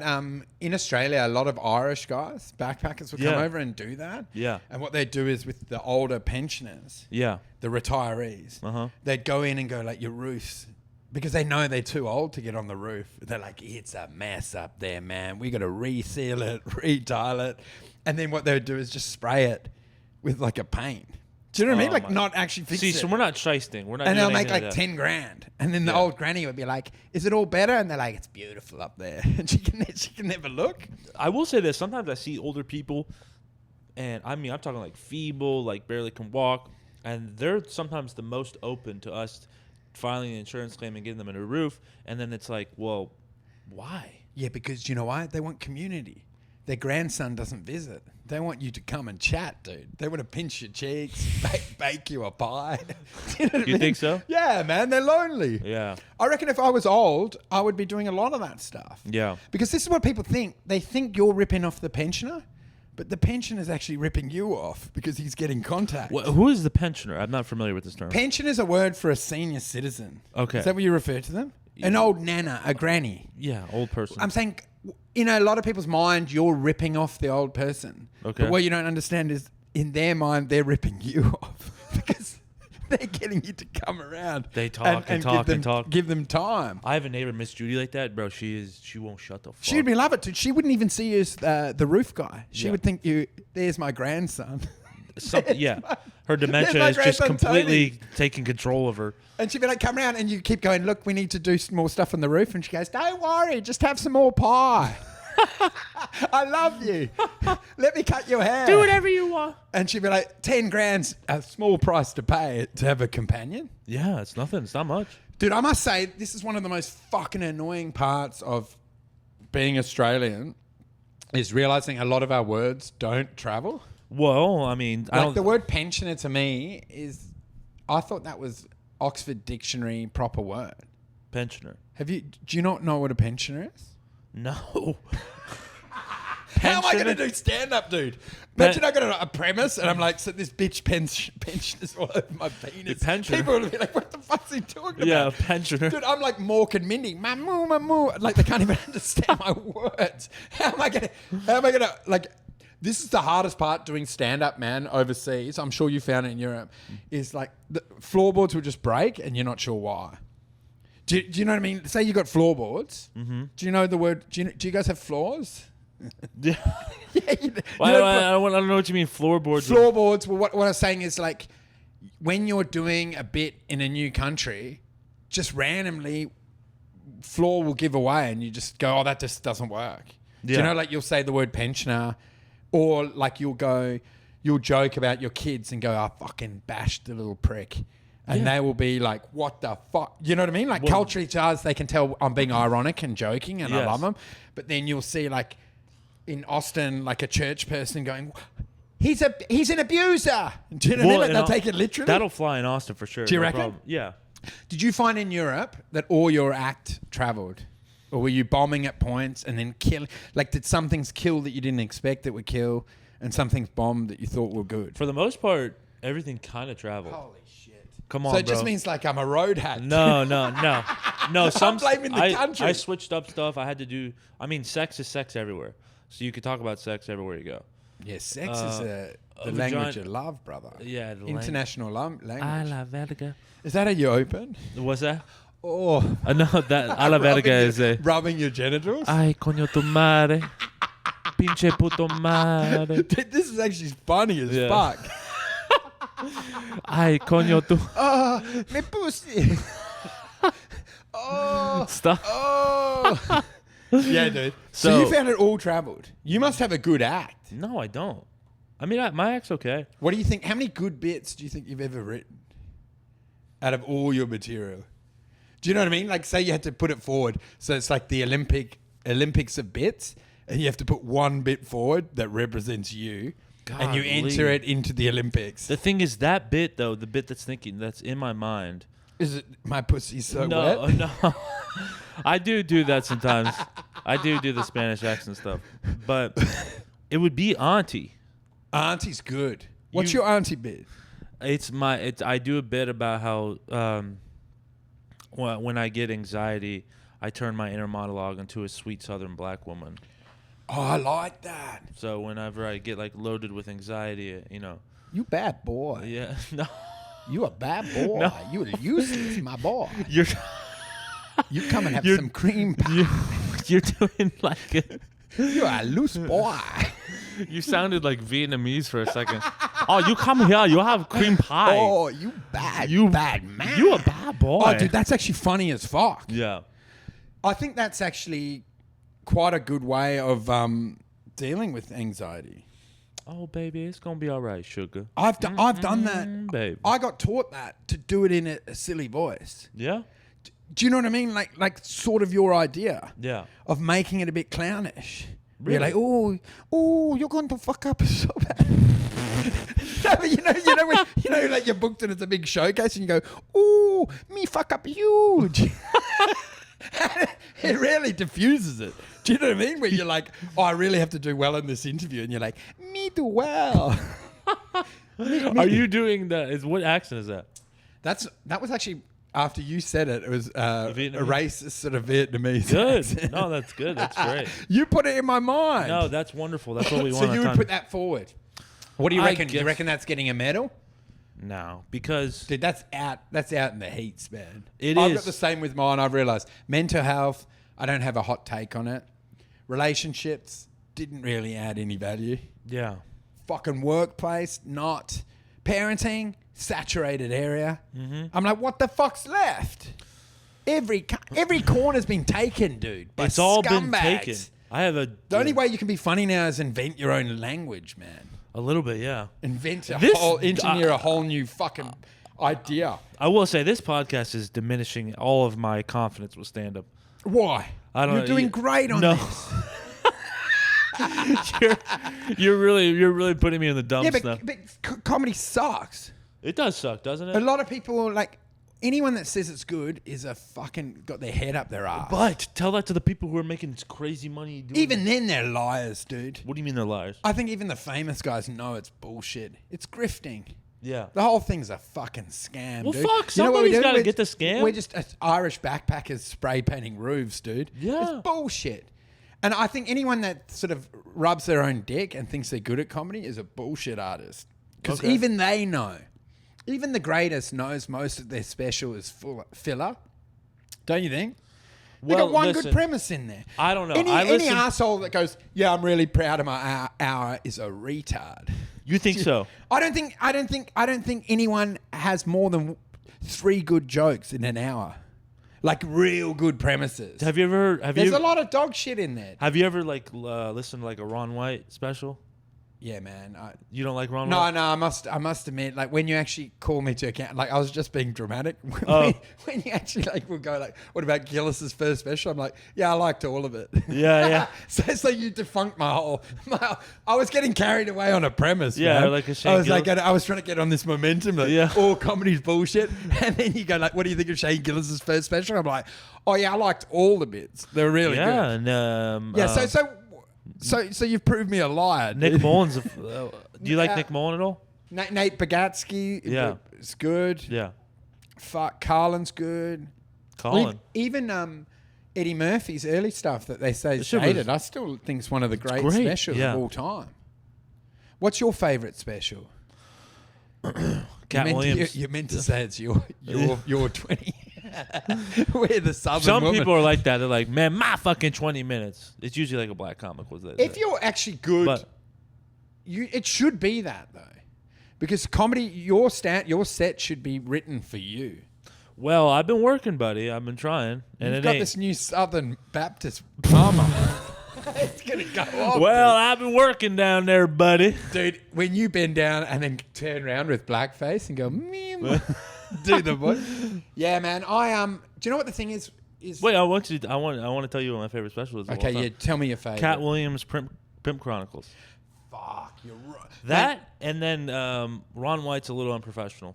in Australia. A lot of Irish guys, backpackers, will come over and do that. Yeah. And what they do is with the older pensioners, Yeah. the retirees, they'd go in and go like, your roof's, because they know they're too old to get on the roof. They're like, it's a mess up there, man. We got to reseal it, retile it. And then what they would do is just spray it with like a paint. Do you know what I mean? Like not actually fix it. See, so we're not shysting. We're not. And doing they'll make anything like that. 10 grand. And then the old granny would be like, is it all better? And they're like, it's beautiful up there. And she can never look. I will say this. Sometimes I see older people, and I mean, I'm talking like feeble, like barely can walk, and they're sometimes the most open to us filing an insurance claim and getting them a new roof. And then it's like, well, why? Yeah, because you know why? They want community. their grandson doesn't visit. They want you to come and chat, dude. They want to pinch your cheeks, bake you a pie. You know what I You mean? think so? Yeah, man. They're lonely. Yeah. I reckon if I was old, I would be doing a lot of that stuff. Yeah. Because this is what people think. They think you're ripping off the pensioner, but the pensioner's actually ripping you off because he's getting contact. Who is the pensioner? I'm not familiar with this term. Pension is a word for a senior citizen. Okay. Is that what you refer to them? An old nana, a granny. Yeah, old person. I'm saying, in a lot of people's mind, you're ripping off the old person. Okay. But what you don't understand is, in their mind, they're ripping you off because they're getting you to come around. They talk and talk and talk. Give them time. I have a neighbor, Miss Judy, like that, bro. She won't shut the fuck. She'd be love it, dude. She wouldn't even see you as the roof guy. She Yeah. would think there's my grandson. Something, yeah. Her dementia my is just grandson, completely Tony. taking control of her. And she'd be like, come around, and you keep going, look, we need to do some more stuff on the roof. And she goes, don't worry, just have some more pie. I love you. Let me cut your hair. Do whatever you want. And she'd be like, 10 grand's a small price to pay to have a companion. Yeah, it's nothing. It's not much. Dude, I must say, this is one of the most fucking annoying parts of being Australian is realizing a lot of our words don't travel. Well, I mean, I Like don't. the word pensioner to me is, I thought that was Oxford Dictionary proper word. Pensioner. Do you not know what a pensioner is? No. How am I going to do stand-up, dude? Imagine I got a premise and I'm like, so this bitch pensioners all over my penis. Pensioner. People will be like, what the fuck's he talking Yeah, about? pensioner. Dude, I'm like Mork and Mindy. Mamoo, mamoo. Like, they can't even understand my words. How am I going to, like, this is the hardest part doing stand-up, man, overseas. I'm sure you found it in Europe. Is like, the floorboards will just break and you're not sure why. Do you know what I mean? Say you got floorboards. Mm-hmm. Do you know the word, do you guys have floors? Yeah. Yeah, Well, I don't know what you mean. Floorboards. Floorboards. Well, what I'm saying is, like, when you're doing a bit in a new country, just randomly, floor will give away, and you just go, "Oh, that just doesn't work." Do you Yeah. know, like, you'll say the word pensioner, or like you'll joke about your kids and go, "I fucking bashed the little prick," and Yeah. they will be like, "What the fuck?" You know what I mean? Like, Well- culturally charged, they can tell I'm being ironic and joking, and I Yes. love them. But then you'll see, like, in Austin, like a church person going, he's an abuser. Do you know what I mean? Like, and they'll take it literally. That'll fly in Austin for sure. Do you no reckon? problem. Yeah. Did you find in Europe that all your act travelled? Or were you bombing at points and then killing? Like, did some things kill that you didn't expect that would kill, and some things bombed that you thought were good? For the most part, everything kind of traveled. Holy shit. Come on, So it just bro. means, like, I'm a road hack. No. I'm blaming the country. I switched up stuff. I had to do. I mean, sex is sex everywhere. So you could talk about sex everywhere you go. Yeah, sex is the vagina- language of love, brother. Yeah, the International language. I la verga. Is that how you open? What's that? Oh. No, that a la verga is a. Rubbing your genitals? Ay, coño tu madre. Pinche puto madre. Dude, this is actually funny as Yeah. fuck. Ay, coño tu. Oh, me pussy. Oh. Stop. Oh. Yeah, dude. So So- you found it all travelled. You must have a good act. No, I don't. I mean, my act's okay. What do you think? How many good bits do you think you've ever written out of all your material? Do you know what I mean? Like, say you had to put it forward. So it's like the Olympics of bits, and you have to put one bit forward that represents you, and you Golly. enter it into the Olympics. The thing is, that bit though, the bit that's in my mind. Is it my pussy's so No, wet? no. I do that sometimes. I do the Spanish accent stuff, but it would be auntie. Auntie's good. What's You- your auntie bit? I do a bit about how when I get anxiety, I turn my inner monologue into a sweet Southern black woman. Oh, I like that. So whenever I get like loaded with anxiety, you know, You bad boy. yeah, no, You a bad boy. No. You useless, my boy. you're You come and have You're- some cream pie. you're doing like it. You're a loose boy. You sounded like Vietnamese for a second. Oh, you come here, you have cream pie. Oh, you bad, You- bad man. You a bad boy. Oh, dude, that's actually funny as fuck. Yeah. I think that's actually quite a good way of dealing with anxiety. Oh, baby, it's gonna be all right, sugar. I've done that. Babe. I got taught that to do it in a silly voice. Yeah. Do you know what I mean? Like sort of your idea Yeah. of making it a bit clownish. You're like, you're going to fuck up so bad. No, but like you're booked and it's a big showcase and you go, oh, me fuck up huge. It really diffuses it. Do you know what I mean? Where you're like, I really have to do well in this interview, and you're like, me do well. Are you doing that? What accent is that? That was actually after you said it. It was a Vietnamese? racist sort of Vietnamese. Good. accent. No, that's good. That's great. You put it in my mind. No, that's wonderful. That's what we want. So you would put that forward. What do you reckon? Do you guess- reckon that's getting a medal? No, because Dude, that's out. That's out in the heats, man. It I've is. got the same with mine. I've realised mental health. I don't have a hot take on it. Relationships didn't really add any value. yeah, Fucking workplace, not parenting, saturated area. Mm-hmm. I'm like, what the fuck's left? Every corner's been taken, dude. By it's all scumbags. been taken. I have The only way you can be funny now is invent your own language, man. a little bit, yeah. Engineer a whole new fucking idea. I will say this podcast is diminishing all of my confidence with stand-up. Why? I don't You're know. doing great on No. this. you're really putting me in the dumps Yeah, now. but comedy sucks. It does suck, doesn't A it? lot of people, like, anyone that says it's good is a fucking got their head up their ass. But tell that to the people who are making crazy money doing Even it. then, they're liars, dude. What do you mean they're liars? I think even the famous guys know it's bullshit. It's grifting. Yeah. The whole thing's a fucking scam, Well, dude. fuck, You know what we somebody's do? gotta We're- get the scam. We're just Irish backpackers spray painting roofs, dude. Yeah. It's bullshit. And I think anyone that sort of rubs their own dick and thinks they're good at comedy is a bullshit artist. Because Okay. even they know. Even the greatest knows most of their special is filler. Don't you think? They Well, got one listen, good premise in there. I don't know. Any I listen- asshole that goes, yeah, I'm really proud of my hour is a retard. You think so? I don't think anyone has more than 3 good jokes in an hour. Like real good premises. Have you ever There's a lot of dog shit in there. have you ever listened to like a Ron White special? Yeah, man. You don't like Ron No, White? no, I must admit, like when you actually call me to account, like I was just being dramatic. Oh. When you actually like will go like, what about Gillis's first special? I'm like, yeah, I liked all of it. Yeah, yeah. so you defunct my I was getting carried away on a premise. Yeah, man. like a Shane I was like, Gillis. I was trying to get on this momentum. Like, Yeah. all comedy's bullshit, and then you go like, what do you think of Shane Gillis's first special? I'm like, oh yeah, I liked all the bits. They were really Yeah, good. and Yeah, so you've proved me a liar. Nick dude. Mullen's. Do you like Nick Mullen at all? Nate Bagatsky, Yeah. is good. Yeah, Fuck, Carlin's good. Colin. Even Eddie Murphy's early stuff that they say is shit was- dated, I still think it's one of the great great, specials yeah. of all time. What's your favourite special? Cat Williams. You meant to say it's your 20. We're the Southern Some woman. people are like that. They're like, man, my fucking 20 minutes. It's usually like a black comic was that. If you're actually good, But- it should be that though, because comedy, your set should be written for you. Well, I've been working, buddy. I've been trying, and You've it got ain't. this new Southern Baptist mama. It's gonna go off. Well, I've been working down there, buddy. dude, when you bend down and then turn around with blackface and go, meow, do the voice. Yeah, man. Do you know what the thing is? Wait, I want to tell you what my favorite special is. of all Okay, time. yeah. Tell me your favorite. Cat Williams, Pimp Chronicles. Fuck, you're right. That and then Ron White's a little unprofessional.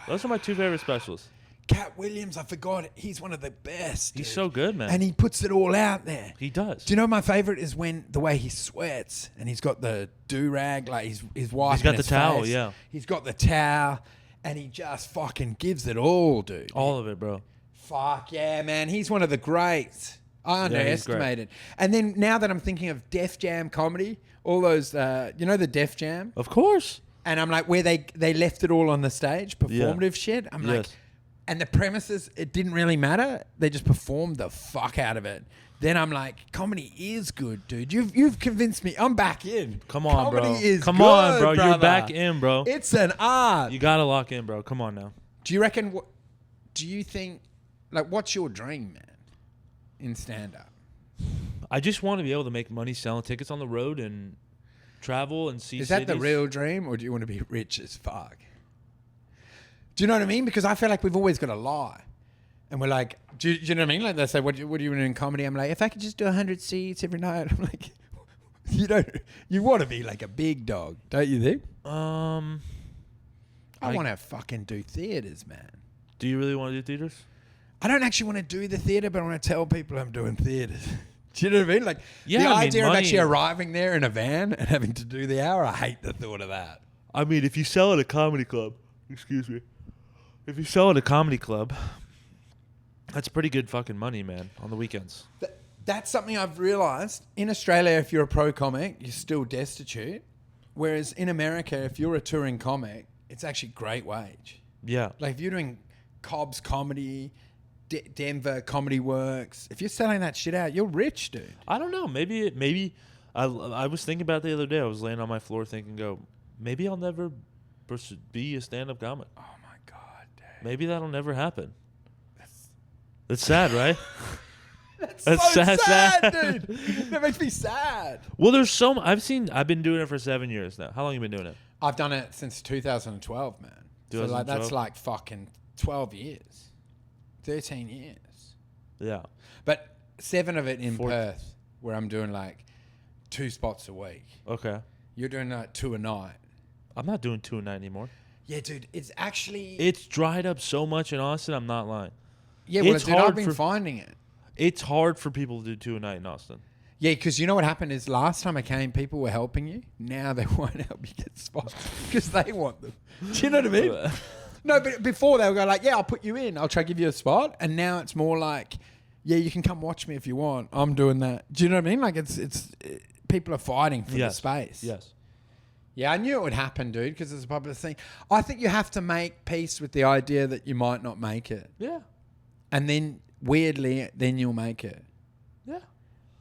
Those are my 2 favorite specials. Cat Williams, I forgot. He's one of the best. He's dude. so good, man. And he puts it all out there. He does. Do you know my favorite is when the way he sweats and he's got the do-rag, like his wife. He's got the towel, yeah. He's got the towel and he just fucking gives it all, dude. All of it, bro. Fuck yeah, man. He's one of the greats. I he's great. underestimated. And then now that I'm thinking of Def Jam comedy, all those, you know the Def Jam? Of course. And I'm like, where they left it all on the stage, performative shit. I'm like, Yes. and the premises, it didn't really matter. They just performed the fuck out of it. Then I'm like, comedy is good, dude. You've convinced me. I'm back in. Come on, comedy bro. Is Come good, on, bro. brother. You're back in, bro. It's an art. You gotta lock in, bro. Come on now. Do you reckon? Do you think? Like, what's your dream, man? In stand up. I just want to be able to make money selling tickets on the road and travel and see. Is that the cities. real dream, or do you want to be rich as fuck? Do you know what I mean? Because I feel like we've always got to lie. And we're like, do you know what I mean? Like they say, what do you want to do in comedy? I'm like, if I could just do 100 seats every night. I'm like, You want to be like a big dog, don't you think? I I- want to fucking do theaters, man. Do you really want to do theaters? I don't actually want to do the theater, but I want to tell people I'm doing theaters. Do you know what I mean? Like Yeah, the I mean, idea of money- actually arriving there in a van and having to do the hour, I hate the thought of that. I mean, if you sell at a comedy club, excuse me, if you sell at a comedy club, that's pretty good fucking money, man, on the weekends. That's something I've realized. In Australia, if you're a pro comic, you're still destitute. Whereas in America, if you're a touring comic, it's actually great wage. Yeah. Like if you're doing Cobb's Comedy, Denver Comedy Works, if you're selling that shit out, you're rich, dude. I don't know. Maybe I was thinking about it the other day. I was laying on my floor thinking, maybe I'll never be a stand-up comic. Oh my God, dude. Maybe that'll never happen. That's sad, right? That's so sad. dude. That makes me sad. Well, I've been doing it for 7 years now. How long have you been doing it? I've done it since 2012, man. So like that's 2012? like fucking 12 years. 13 years. Yeah. But 7 of it in 14. Perth, where I'm doing like 2 spots a week. Okay. You're doing like 2 a night. I'm not doing 2 a night anymore. Yeah, dude, it's actually... It's dried up so much in Austin, I'm not lying. yeah, well, it's dude, hard I've been for- finding it. It's hard for people to do 2 a night in Austin. Yeah, because you know what happened is last time I came, people were helping you. Now they won't help you get spots because they want them. Do you know what I mean? No, but before they would go like, yeah, I'll put you in. I'll try to give you a spot. And now it's more like, yeah, you can come watch me if you want. I'm doing that. Do you know what I mean? Like people are fighting for the space. Yes. Yeah, I knew it would happen, dude, because it's a popular thing. I think you have to make peace with the idea that you might not make it. Yeah. And then weirdly, then you'll make it. Yeah.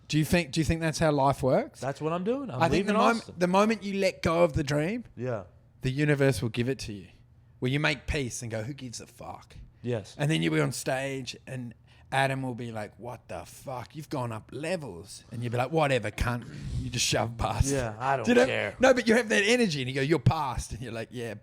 Do you think that's how life works? That's what I'm doing. I think the moment you let go of the dream, Yeah. the universe will give it to you. Where you make peace and go, who gives a fuck? Yes. And then you'll be on stage and Adam will be like, what the fuck? You've gone up levels. And you'll be like, whatever, cunt. You just shove past. Yeah, I don't Do you know? care. No, but you have that energy and you go, you're past. And you're like, yeah,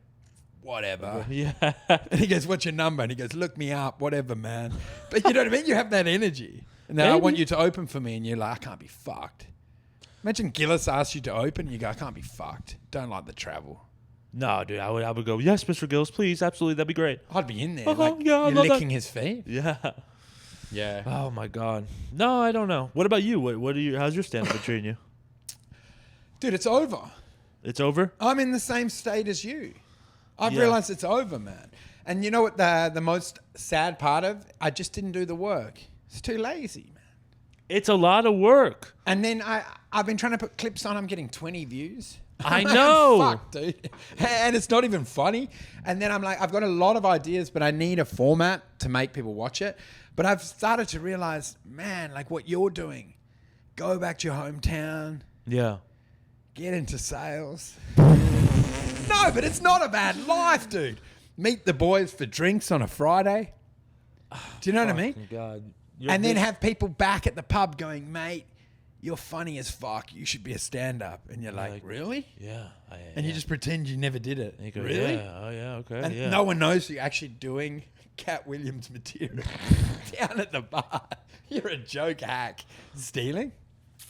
whatever. Yeah. And he goes, what's your number? And he goes, look me up, whatever, man. But you know what I mean? You have that energy. And then I want you to open for me. And you're like, I can't be fucked. Imagine Gillis asked you to open. And you go, I can't be fucked. Don't like the travel. No, dude, I would go, yes, Mr. Gillis, please, absolutely, that'd be great. I'd be in there. Uh-huh, Like, yeah, I you're love licking his feet. Yeah. Yeah. Oh my God. No, I don't know. What about you? What are you? How's your stand-up treating you? Dude, it's over. It's over. I'm in the same state as you. I've Yeah. realized it's over, man. And you know what the most sad part of? I just didn't do the work. It's too lazy, man. It's a lot of work. And then I've been trying to put clips on. I'm getting 20 views. I I'm like, know. Fuck, dude. And it's not even funny. And then I'm like, I've got a lot of ideas, but I need a format to make people watch it. But I've started to realize, man, like what you're doing. Go back to your hometown. Yeah. Get into sales. No, but it's not a bad life, dude. Meet the boys for drinks on a Friday. Do you know what I mean? Fucking God. And then have people back at the pub going, mate, you're funny as fuck. You should be a stand-up. And you're like, really? Yeah. And you just pretend you never did it. And you go, really? Yeah. Oh yeah. Okay. And yeah. no one knows you're actually doing Cat Williams material down at the bar. You're a joke hack. Stealing?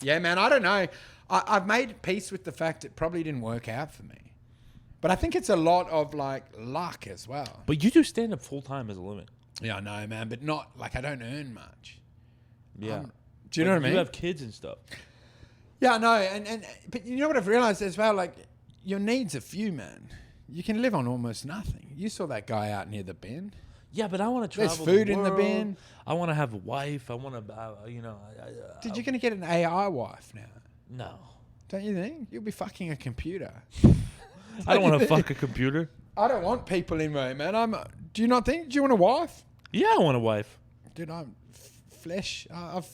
Yeah, man, I don't know. I've made peace with the fact it probably didn't work out for me. But I think it's a lot of like luck as well. But you do stand up full time as a limit. Yeah, I know, man, but not like I don't earn much. Yeah. Do you know what I mean? You have kids and stuff. Yeah, I know, but you know what I've realized as well, like your needs are few, man. You can live on almost nothing. You saw that guy out near the bin. Yeah, but I want to travel. There's food in the bin. I want to have a wife. I want to, Dude, you're gonna get an AI wife now, No. don't you think? You'll be fucking a computer. I don't want to fuck a computer. I don't want people in me, man. Do you not think? Do you want a wife? Yeah, I want a wife. Dude, I'm flesh. I've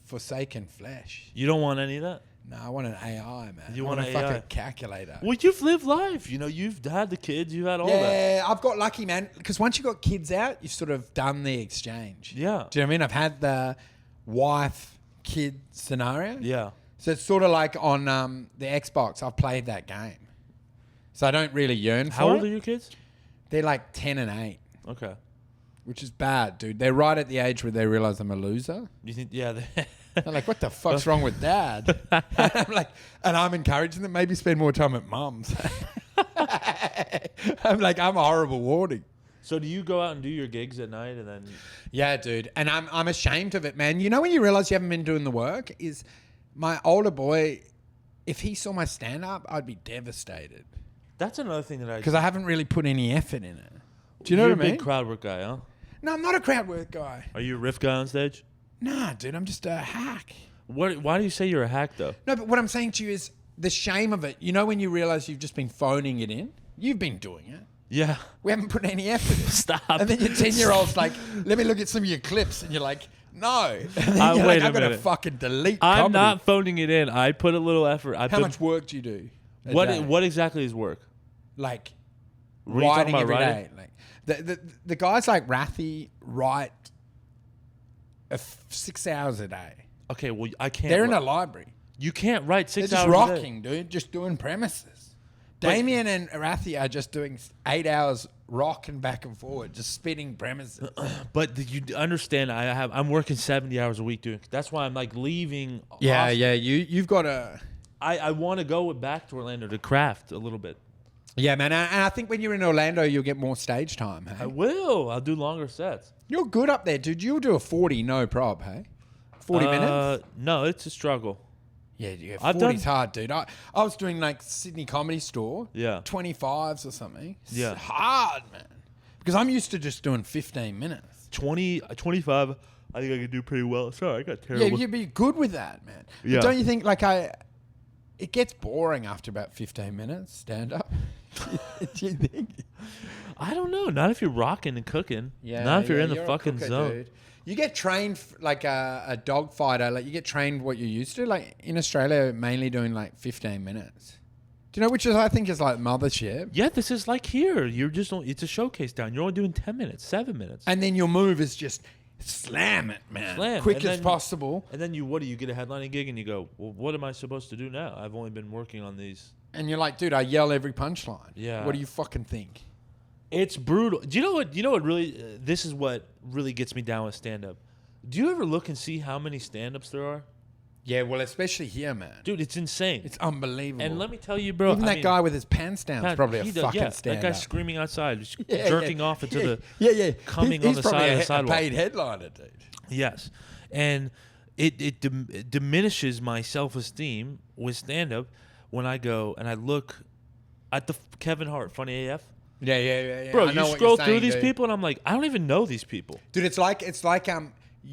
forsaken flesh. You don't want any of that? No, I want an AI, man. You I want a an fucking AI? calculator. Well, you've lived life. You've had the kids. You've had all that. Yeah, I've got lucky, man. Because once you got kids out, you've sort of done the exchange. Yeah. Do you know what I mean? I've had the wife-kid scenario. Yeah. So it's sort of like on the Xbox. I've played that game. So I don't really yearn for it. How old are your kids? They're like 10 and 8. Okay. Which is bad, dude. They're right at the age where they realize I'm a loser. You think? Yeah. They're like, what the fuck's wrong with dad? I'm like, and I'm encouraging them, maybe spend more time at mum's. I'm like, I'm a horrible warning. So do you go out and do your gigs at night and then? Yeah, dude. And I'm ashamed of it, man. You know when you realize you haven't been doing the work? Is my older boy, if he saw my stand-up, I'd be devastated. That's another thing that Because I haven't really put any effort in it. Do you know You're what I mean? a big crowd work guy, huh? No, I'm not a crowd work guy. Are you a riff guy on stage? Nah, dude, I'm just a hack. Why do you say you're a hack, though? No, but what I'm saying to you is the shame of it. You know when you realize you've just been phoning it in? You've been doing it. Yeah. We haven't put any effort in. Stop. And then your 10-year-old's like, let me look at some of your clips. And you're like, no. And then you're wait like, a I'm going to minute. fucking delete I'm comedy. not phoning it in. I put a little effort. How much work do you do? a day? What exactly is work? Like Were you talking writing about every writing? day. Like the guys like Rathy write 6 hours a day. Okay, well I can't. They're in a library. You can't write They're 6 just hours a day. rocking, dude. Just doing premises. Damien and Rathy are just doing 8 hours rocking back and forward, just spitting premises. But you understand? I'm working 70 hours a week doing. That's why I'm like leaving. Yeah, Austin. yeah. You've got to. I want to go back to Orlando to craft a little bit. Yeah, man. And I think when you're in Orlando, you'll get more stage time. Hey? I will. I'll do longer sets. You're good up there, dude. You'll do a 40 no prob, hey? 40 minutes? No, it's a struggle. Yeah, I've 40's hard, dude. I was doing like Sydney Comedy Store. Yeah. 25s or something. It's Yeah. hard, man. Because I'm used to just doing 15 minutes. 25. I think I can do pretty well. Sorry, I got Yeah, terrible. you'd be good with that, man. Yeah. But don't you think, like, it gets boring after about 15 minutes, stand up? Do you think? I don't know. Not if you're rocking and cooking. Not if you're in the fucking zone. Dude. You get trained like a dog fighter. Like, you get trained what you're used to. Like, in Australia, mainly doing like 15 minutes. Do you know which is, I think, is like mothership? Yeah, this is like here. You're just it's a showcase down. You're only doing 10 minutes, 7 minutes. And then your move is just slam it, man. Slam. Quick And as then- possible. And then you get a headlining gig and you go, well, what am I supposed to do now? I've only been working on these. And you're like, dude, I yell every punchline. Yeah. What do you fucking think? It's brutal. Do you know what? You know what really? This is what really gets me down with stand up. Do you ever look and see how many stand ups there are? Yeah, well, especially here, man. Dude, it's insane. It's unbelievable. And let me tell you, bro. Even that guy with his pants down is Pat, probably a he does- fucking yeah, stand-up. That guy's screaming outside, just Yeah, jerking yeah. off into yeah, the yeah. coming He's on the probably side of the a sidewalk. paid headliner, dude. Yes, and it diminishes my self esteem with stand up when I go and I look at the Kevin Hart Funny AF. Yeah. Bro, I know you what scroll you're through saying, these dude. people and I'm like, I don't even know these people. Dude, it's like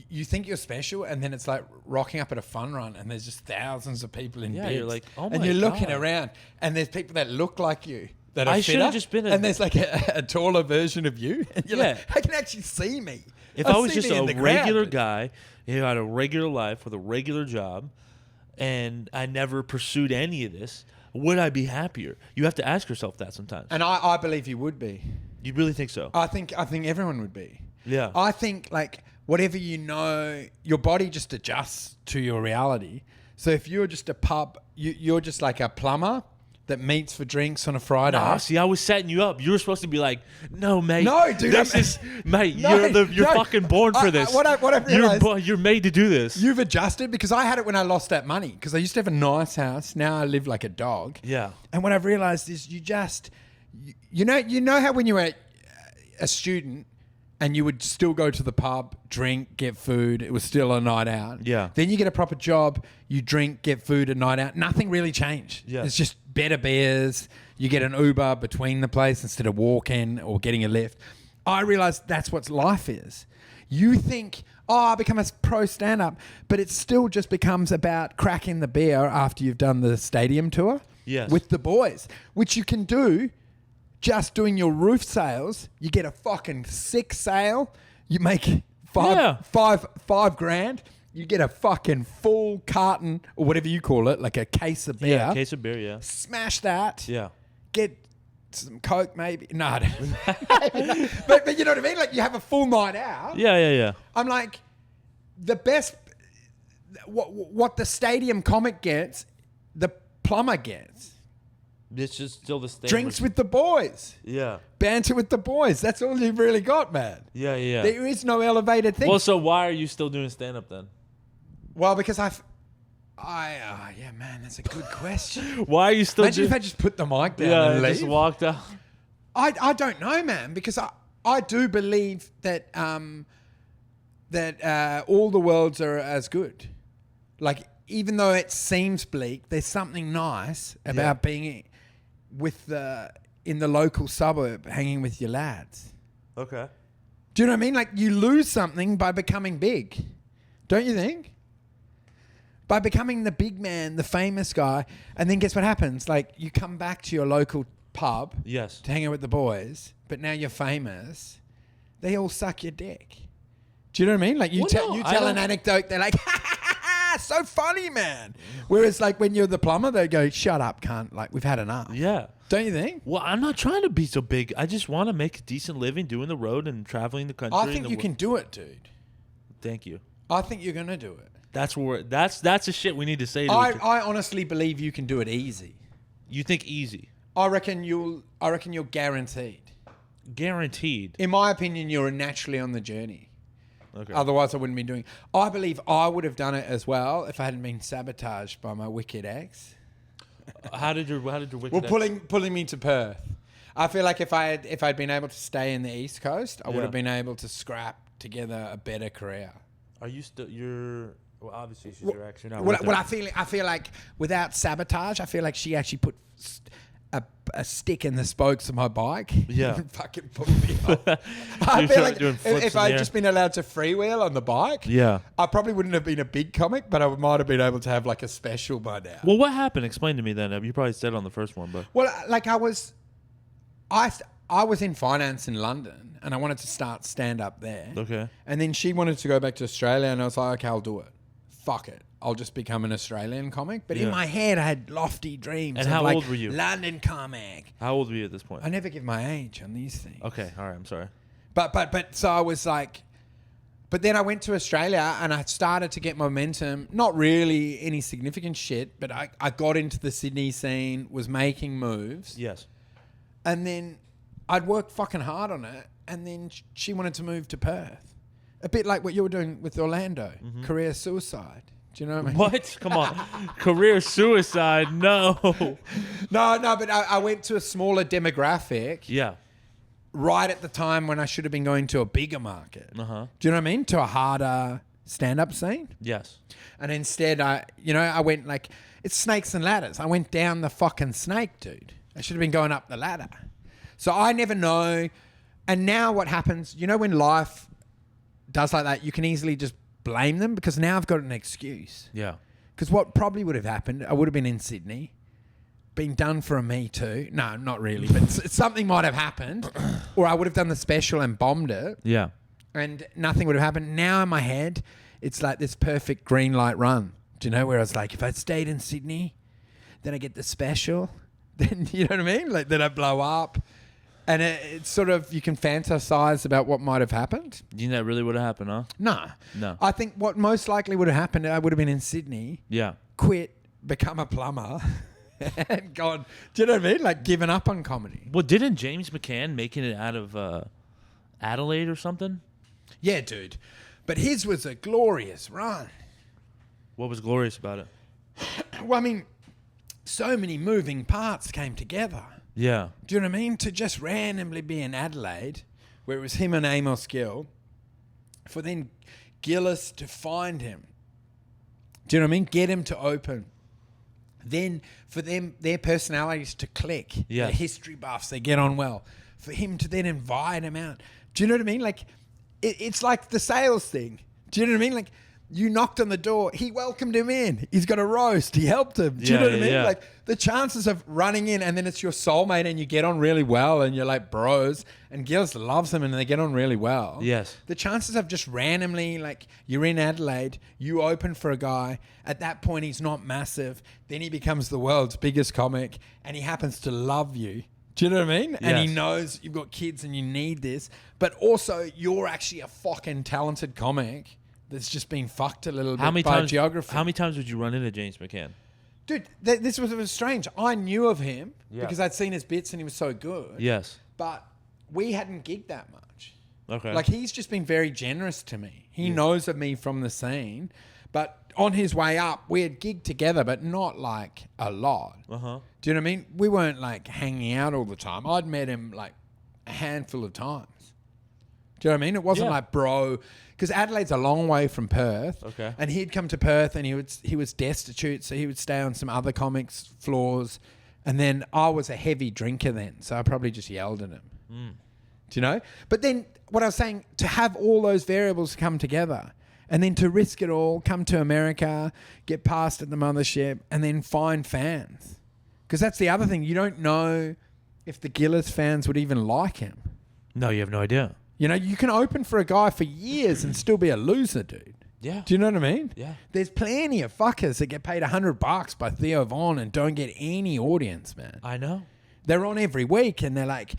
you think you're special, and then it's like rocking up at a fun run, and there's just thousands of people in Yeah, bids. you're like, oh and my you're looking God. around, and there's people that look like you. That are I should've fitter, just been a- and there's like a taller version of you. And you're Yeah. like, I can actually see me. If I was see just me a in the crowd, regular dude. guy who had a regular life with a regular job and I never pursued any of this, would I be happier? You have to ask yourself that sometimes. And I believe you would be. You really think so? I think everyone would be. Yeah. I think like whatever you know, your body just adjusts to your reality. So if you're just a pub, you're just like a plumber that meets for drinks on a Friday. Nah, see, I was setting you up. You were supposed to be like, no, mate. No, dude, This I'm- is, mate, No, you're no. fucking born for this. What I've realized, You're made to do this. you've adjusted because I had it when I lost that money because I used to have a nice house. Now I live like a dog. Yeah. And what I've realized is you know how when you were a student and you would still go to the pub, drink, get food, it was still a night out. Yeah. Then you get a proper job, you drink, get food, a night out. Nothing really changed. Yeah. It's just better beers. You get an Uber between the place instead of walking or getting a lift. I realized that's what life is. You think, I become a pro stand-up, but it still just becomes about cracking the beer after you've done the stadium tour Yes. with the boys, which you can do just doing your roof sales. You get a fucking sick sale. You make five grand. You get a fucking full carton or whatever you call it, like a case of beer. Yeah, case of beer, yeah. Smash that. Yeah. Get some Coke maybe. No, I don't. but you know what I mean? Like you have a full night out. Yeah. I'm like, the best, what the stadium comic gets, the plumber gets. It's just still the same. Drinks with the boys. Yeah. Banter with the boys. That's all you've really got, man. Yeah. There is no elevated thing. Well, so why are you still doing stand-up then? Well, because yeah, man, that's a good question. Why are you still? Imagine if I just put the mic down yeah, and leave. just walked out. I don't know, man, because I do believe that all the worlds are as good. Like, even though it seems bleak, there's something nice about being in the local suburb, hanging with your lads. Okay. Do you know what I mean? Like, you lose something by becoming big, don't you think? By becoming the big man, the famous guy, and then guess what happens? Like, you come back to your local pub Yes. to hang out with the boys, but now you're famous. They all suck your dick. Do you know what I mean? Like, you tell an anecdote, they're like, so funny, man. Whereas, like, when you're the plumber, they go, shut up, cunt. Like, we've had enough. Yeah. Don't you think? Well, I'm not trying to be so big. I just want to make a decent living doing the road and traveling the country. I think you can do it, dude. Thank you. I think you're going to do it. That's the shit we need to say to I honestly believe you can do it easy. You think easy? I reckon you're guaranteed. Guaranteed. In my opinion, you're naturally on the journey. Okay. Otherwise, I wouldn't be doing. I believe I would have done it as well if I hadn't been sabotaged by my wicked ex. How did your wicked Well, ex- pulling me to Perth. I feel like if I'd been able to stay in the East Coast, I would Yeah. have been able to scrap together a better career. Are you still? You're. Well, obviously she's your ex. You're not. Well, with well, her. I feel like without sabotage, I feel like she actually put a stick in the spokes of my bike. Yeah. And fucking pulled me off. I You feel started like doing flips if in the I'd air. just been allowed to freewheel on the bike, Yeah. I probably wouldn't have been a big comic, but I might have been able to have like a special by now. Well, what happened? Explain to me then. You probably said it on the first one, but Well, like I was in finance in London, and I wanted to start stand up there. okay. And then she wanted to go back to Australia, and I was like, okay, I'll do it. Fuck it. I'll just become an Australian comic. But in Yeah. my head, I had lofty dreams. And of how like, old were you? London comic. How old were you at this point? I never give my age on these things. Okay. All right. I'm sorry. But so I was like, but then I went to Australia and I started to get momentum. Not really any significant shit, but I got into the Sydney scene, was making moves. Yes. And then I'd worked fucking hard on it. And then she wanted to move to Perth. A bit like what you were doing with Orlando. Career suicide. Do you know what I mean? What? Come on. Career suicide? No. No, but I went to a smaller demographic Yeah. right at the time when I should have been going to a bigger market. Uh-huh. Do you know what I mean? To a harder stand-up scene. Yes. And instead, I went like, it's snakes and ladders. I went down the fucking snake, dude. I should have been going up the ladder. So I never know. And now what happens, when life does like that, you can easily just blame them because now I've got an excuse. Yeah. Because what probably would have happened, I would have been in Sydney, been done for a Me Too. No, not really, but something might have happened. Or I would have done the special and bombed it. Yeah. And nothing would have happened. Now in my head, it's like this perfect green light run. Do you know where I was like, if I stayed in Sydney, then I get the special. Then, you know what I mean? Like, then I blow up. And it's sort of, you can fantasize about what might have happened. You think that really would have happened, huh? No. I think what most likely would have happened, I would have been in Sydney, Yeah. quit, become a plumber, and gone, do you know what I mean? Like, given up on comedy. Well, didn't James McCann making it out of Adelaide or something? Yeah, dude. But his was a glorious run. What was glorious about it? Well, I mean, so many moving parts came together. Yeah. Do you know what I mean? To just randomly be in Adelaide, where it was him and Amos Gill, for then Gillis to find him. Do you know what I mean? Get him to open. Then for them, their personalities to click. Yeah. They're history buffs, they get on well. For him to then invite him out. Do you know what I mean? Like, it's like the sales thing. Do you know what I mean? Like, you knocked on the door. He welcomed him in. He's got a roast. He helped him. Do you know what I mean? Yeah. Like, the chances of running in and then it's your soulmate and you get on really well and you're like bros and Gills loves him and they get on really well. Yes. The chances of just randomly, like, you're in Adelaide, you open for a guy. At that point, he's not massive. Then he becomes the world's biggest comic and he happens to love you. Do you know what I mean? And he Yes. knows you've got kids and you need this. But also, you're actually a fucking talented comic that's just been fucked a little bit by geography. How many times would you run into James McCann? Dude, this was strange. I knew of him Yeah. because I'd seen his bits and he was so good. Yes. But we hadn't gigged that much. Okay. Like, he's just been very generous to me. He knows of me from the scene. But on his way up, we had gigged together, but not like a lot. Uh-huh. Do you know what I mean? We weren't like hanging out all the time. I'd met him like a handful of times. Do you know what I mean? It wasn't like, bro, because Adelaide's a long way from Perth. Okay. And he'd come to Perth and he was destitute, so he would stay on some other comics' floors. And then I was a heavy drinker then, so I probably just yelled at him. Do you know? But then what I was saying, to have all those variables come together and then to risk it all, come to America, get past at the mothership, and then find fans. Because that's the other thing. You don't know if the Gillis fans would even like him. No, you have no idea. You know, you can open for a guy for years and still be a loser, dude. Yeah. Do you know what I mean? Yeah. There's plenty of fuckers that get paid $100 by Theo Von and don't get any audience, man. I know. They're on every week and they're like,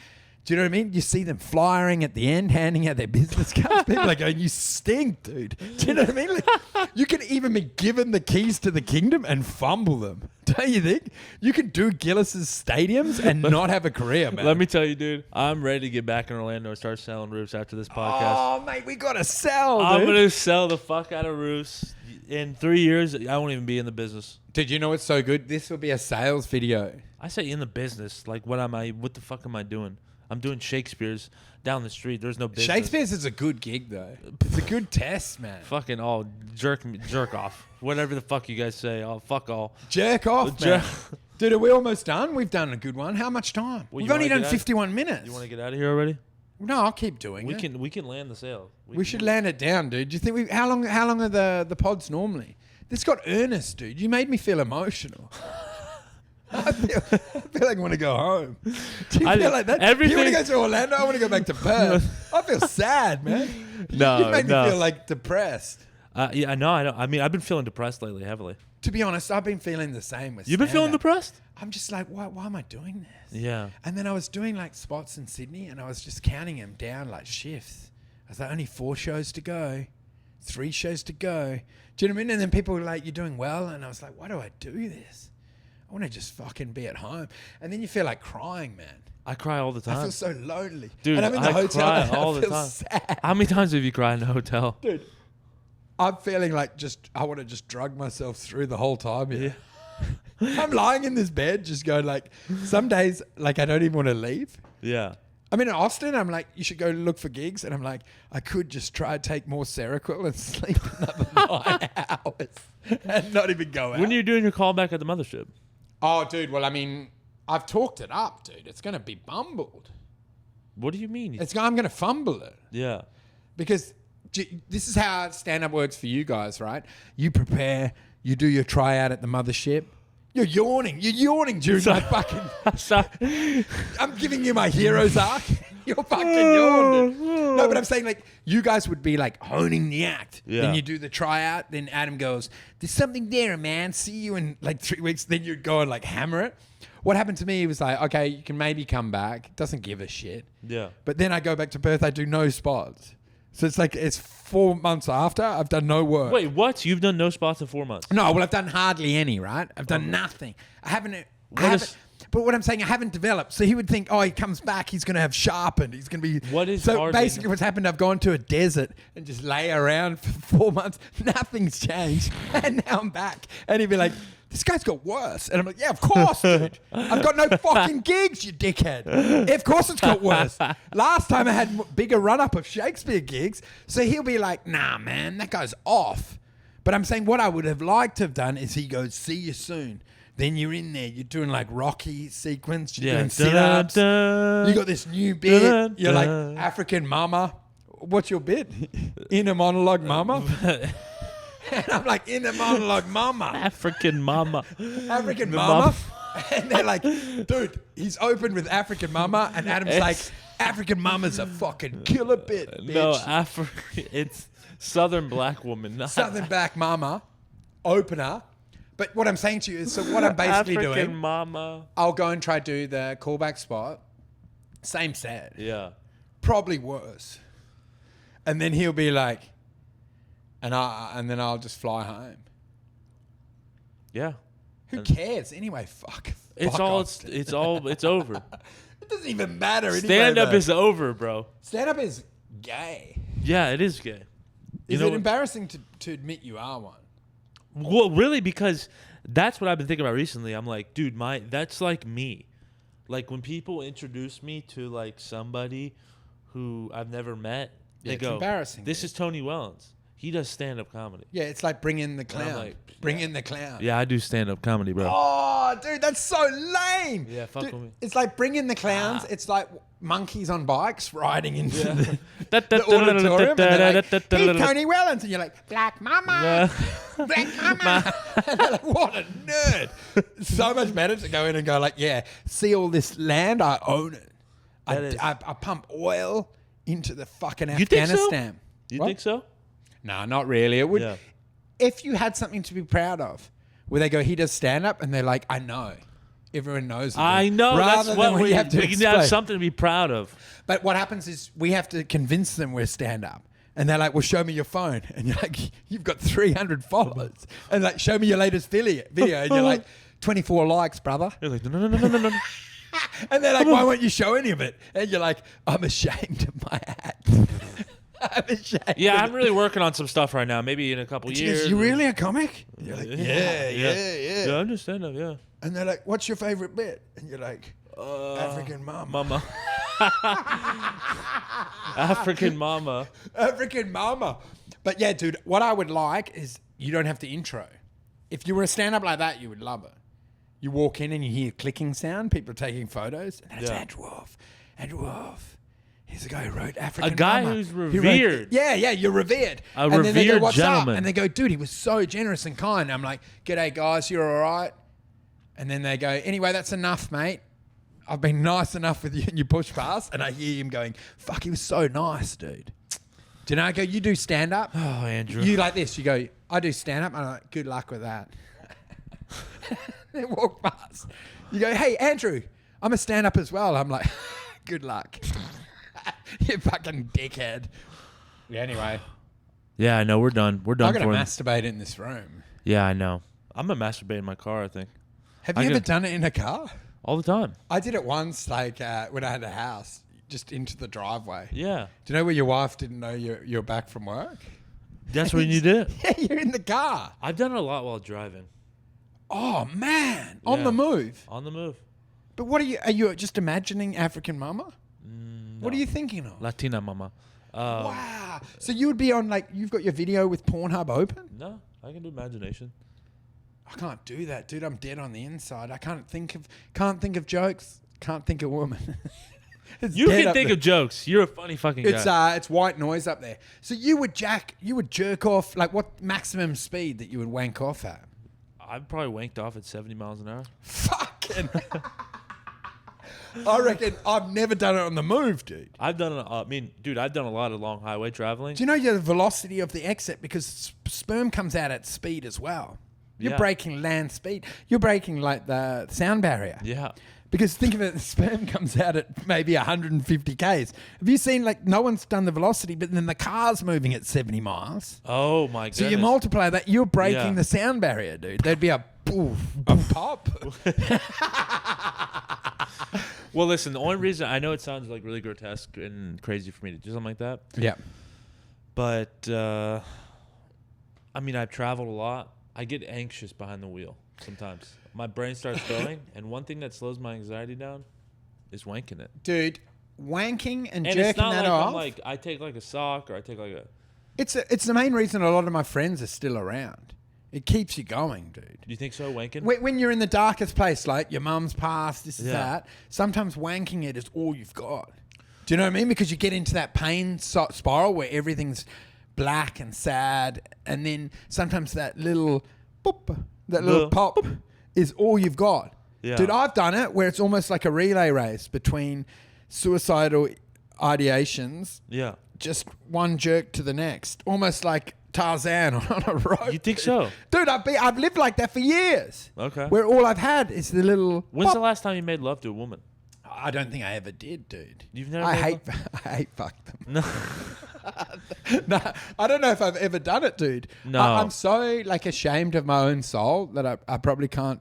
do you know what I mean? You see them flyering at the end, handing out their business cards. People are going, you stink, dude. Do you know what I mean? Like, you can even be given the keys to the kingdom and fumble them. Don't you think? You can do Gillis's stadiums and not have a career, man. Let me tell you, dude, I'm ready to get back in Orlando and start selling roofs after this podcast. Oh, mate, we got to sell, dude. I'm going to sell the fuck out of roofs. In 3 years, I won't even be in the business. Dude, you know what's so good? This will be a sales video. I say in the business. Like, what the fuck am I doing? I'm doing Shakespeare's down the street. There's no business. Shakespeare's is a good gig, though. It's a good test, man. Fucking all jerk off. Whatever the fuck you guys say. Oh, fuck all. Jerk off, man. Dude, are we almost done? We've done a good one. How much time? Well, We've only done 51 minutes. You want to get out of here already? No, I'll keep doing it. We can land the sale. We should land it down, dude. Do you think how long are the pods normally? This got earnest, dude. You made me feel emotional. I feel like I want to go home. Do you feel like that? Do you want to go to Orlando? I want to go back to Perth. I feel sad, man. No, you made me feel like depressed. Yeah, no, I don't. I mean, I've been feeling depressed lately, heavily. To be honest, I've been feeling the same with You've been feeling depressed? I'm just like, why am I doing this? Yeah. And then I was doing like spots in Sydney and I was just counting them down like shifts. I was like, only 4 shows to go, 3 shows to go. Do you know what I mean? And then people were like, you're doing well. And I was like, why do I do this? I want to just fucking be at home. And then you feel like crying, man. I cry all the time. I feel so lonely. Dude, and I'm in the hotel cry and all I the feel time. sad. How many times have you cried in a hotel? Dude, I'm feeling like I want to just drug myself through the whole time. Yeah. I'm lying in this bed just going like, some days, like I don't even want to leave. Yeah. I'm in Austin. I'm like, you should go look for gigs. And I'm like, I could just try to take more Seroquel and sleep another 9 hours and not even go out. When are you doing your callback at the mothership? Oh, dude. Well, I mean, I've talked it up, dude. It's going to be bumbled. What do you mean? I'm going to fumble it. Yeah. Because this is how stand-up works for you guys, right? You prepare. You do your tryout at the mothership. You're yawning during my fucking... Sorry. I'm giving you my hero's arc. You're fucking yawning. No, but I'm saying like you guys would be like honing the act. Yeah. Then you do the tryout. Then Adam goes, there's something there, man. See you in like 3 weeks. Then you'd go and like hammer it. What happened to me was like, okay, you can maybe come back. Doesn't give a shit. Yeah. But then I go back to Perth. I do no spots. So it's like it's 4 months after. I've done no work. Wait, what? You've done no spots in 4 months? No, well, I've done hardly any, right? I've done nothing. I haven't. But what I'm saying, I haven't developed. So he would think, oh, he comes back, he's going to have sharpened. He's going to be... What is So hardly- basically what's happened, I've gone to a desert and just lay around for 4 months. Nothing's changed. And now I'm back. And he'd be like, this guy's got worse. And I'm like, yeah, of course, dude. I've got no fucking gigs, you dickhead. Yeah, of course it's got worse. Last time I had bigger run-up of Shakespeare gigs. So he'll be like, nah, man, that guy's off. But I'm saying what I would have liked to have done is he goes, see you soon. Then you're in there, you're doing like Rocky sequence, you're doing sit-ups. You got this new bit. You're like African mama. What's your bit? Inner monologue mama? And I'm like, inner monologue mama. African mama. African mama. And they're like, dude, he's opened with African mama. And Adam's like, African mama's a fucking killer bit, bitch. No, it's Southern black woman. Not Southern black mama, opener. But what I'm saying to you is, so what I'm basically African doing, mama. I'll go and try to do the callback spot. Same set. Yeah. Probably worse. And then he'll be like, and then I'll just fly home. Yeah. Who cares? Anyway, fuck. It's fuck all off. it's over. It doesn't even matter anyway. Stand up though. is over, bro. Stand up is gay. Yeah, it is gay. Is it embarrassing to admit you are one? Well, really, because that's what I've been thinking about recently. I'm like, dude, that's like me. Like when people introduce me to like somebody who I've never met, they it's go, embarrassing. "This is Tony Wellens. He does stand-up comedy." Yeah, it's like bring in the clown. like, bring in the clown. Yeah, I do stand-up comedy, bro. Oh, dude, that's so lame. Yeah, fuck Dude, with me. it's like bring in the clowns. It's like monkeys on bikes riding into the The auditorium. And they're like, he's Tony Wellens. And you're like, Black Mama. Black Mama. And they're like, what a nerd. So much better to go in and go like, yeah, see all this land? I own it. I pump oil into the fucking You think so? Afghanistan. You What? think so? No, not really. It would. Yeah. If you had something to be proud of, where they go, he does stand up, and they're like, I know. Everyone knows. I know. Rather That's what than we have to can have explain. something to be proud of. But what happens is we have to convince them we're stand up. And they're like, well, show me your phone. And you're like, you've got 300 followers. And like, show me your latest video. And you're like, 24 likes, brother. You're like, no. And they're like, why won't you show any of it? And you're like, I'm ashamed of my hat. I'm ashamed. Yeah, I'm really working on some stuff right now. Maybe in a couple years. You really a comic? And you're like, yeah. Yeah, I understand that. Yeah. And they're like, what's your favorite bit? And you're like, African mama. African mama. African mama. But yeah, dude, what I would like is you don't have to intro. If you were a stand-up like that, you would love it. You walk in and you hear clicking sound, people taking photos. And that's Andrew Wolfe. Andrew Wolfe. He's the guy who wrote African A guy Mama. who's He wrote- revered. yeah, you're revered. A and then they go, revered what's gentleman. up? And they go, dude, he was so generous and kind. I'm like, g'day, guys, you're all right? And then they go, anyway, that's enough, mate. I've been nice enough with you. And you push past. And I hear him going, fuck, he was so nice, dude. Do you know, I go, you do stand-up? Oh, Andrew. You like this. You go, I do stand-up. I'm like, good luck with that. They walk past. You go, hey, Andrew, I'm a stand-up as well. I'm like, good luck. You fucking dickhead. Yeah, anyway. Yeah, I know. We're done. We're done I'm going for to him. masturbate in this room. Yeah, I know. I'm going to masturbate in my car, I think. Have you ever done it in a car? All the time. I did it once, like when I had a house, just into the driveway. Yeah. Do you know where your wife didn't know you're back from work? That's when you did it. Yeah, you're in the car. I've done it a lot while driving. Oh, man. On Yeah. the move. On the move. But what are you just imagining African mama? What are you thinking of? Latina mama. Wow. So you would be on, like, you've got your video with Pornhub open? No, I can do imagination. I can't do that, dude. I'm dead on the inside. I can't think of jokes. Can't think of women. You can think of jokes. You're a funny fucking guy. It's white noise up there. So you would jerk off, like, what maximum speed that you would wank off at? I've probably wanked off at 70 miles an hour. Fucking. I reckon I've never done it on the move, dude. I've done I've done a lot of long highway traveling. Do you know the velocity of the exit? Because sperm comes out at speed as well. You're Yeah. breaking land speed. You're breaking, like, the sound barrier. Yeah. Because think of it, the sperm comes out at maybe 150 Ks. Have you seen, like, no one's done the velocity, but then the car's moving at 70 miles. Oh, my goodness. So you multiply that, you're breaking Yeah. the sound barrier, dude. There'd be a poof, a pop. Well, listen, the only reason I know it sounds like really grotesque and crazy for me to do something like that. Yeah. But, I've traveled a lot. I get anxious behind the wheel sometimes. My brain starts going, and one thing that slows my anxiety down is wanking it. Dude, wanking and And jerking it's not that like off. I'm like, I take like a sock or I take like a... It's the main reason a lot of my friends are still around. It keeps you going, dude. Do you think so, wanking? When you're in the darkest place, like your mum's passed, this is Yeah. that, sometimes wanking it is all you've got. Do you know what I mean? Because you get into that pain spiral where everything's black and sad, and then sometimes that little boop, that little pop is all you've got. Yeah. Dude, I've done it where it's almost like a relay race between suicidal ideations, Yeah. just one jerk to the next, almost like Tarzan on a rope. You think so? Dude, I've lived like that for years. Okay. Where all I've had is the little. When's pop. the last time you made love to a woman? I don't think I ever did, dude. You've never I made hate fuck them. No. No, I don't know if I've ever done it, dude. No. I'm so, like, ashamed of my own soul that I probably can't.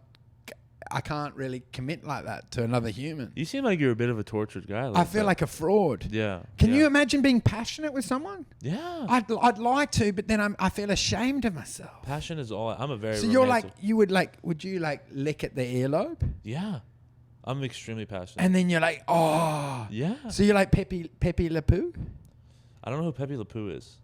I can't really commit like that to another human. You seem like you're a bit of a tortured guy. I feel like a fraud. Yeah. Can yeah. you imagine being passionate with someone? Yeah. I'd like to, but then I feel ashamed of myself. Passion is all. I'm a very. So you're like, romantic- would you like lick at the earlobe? Yeah. I'm extremely passionate. And then you're like, oh. Yeah. So you're like Pepe Le Pew? I don't know who Pepe Le Pew is.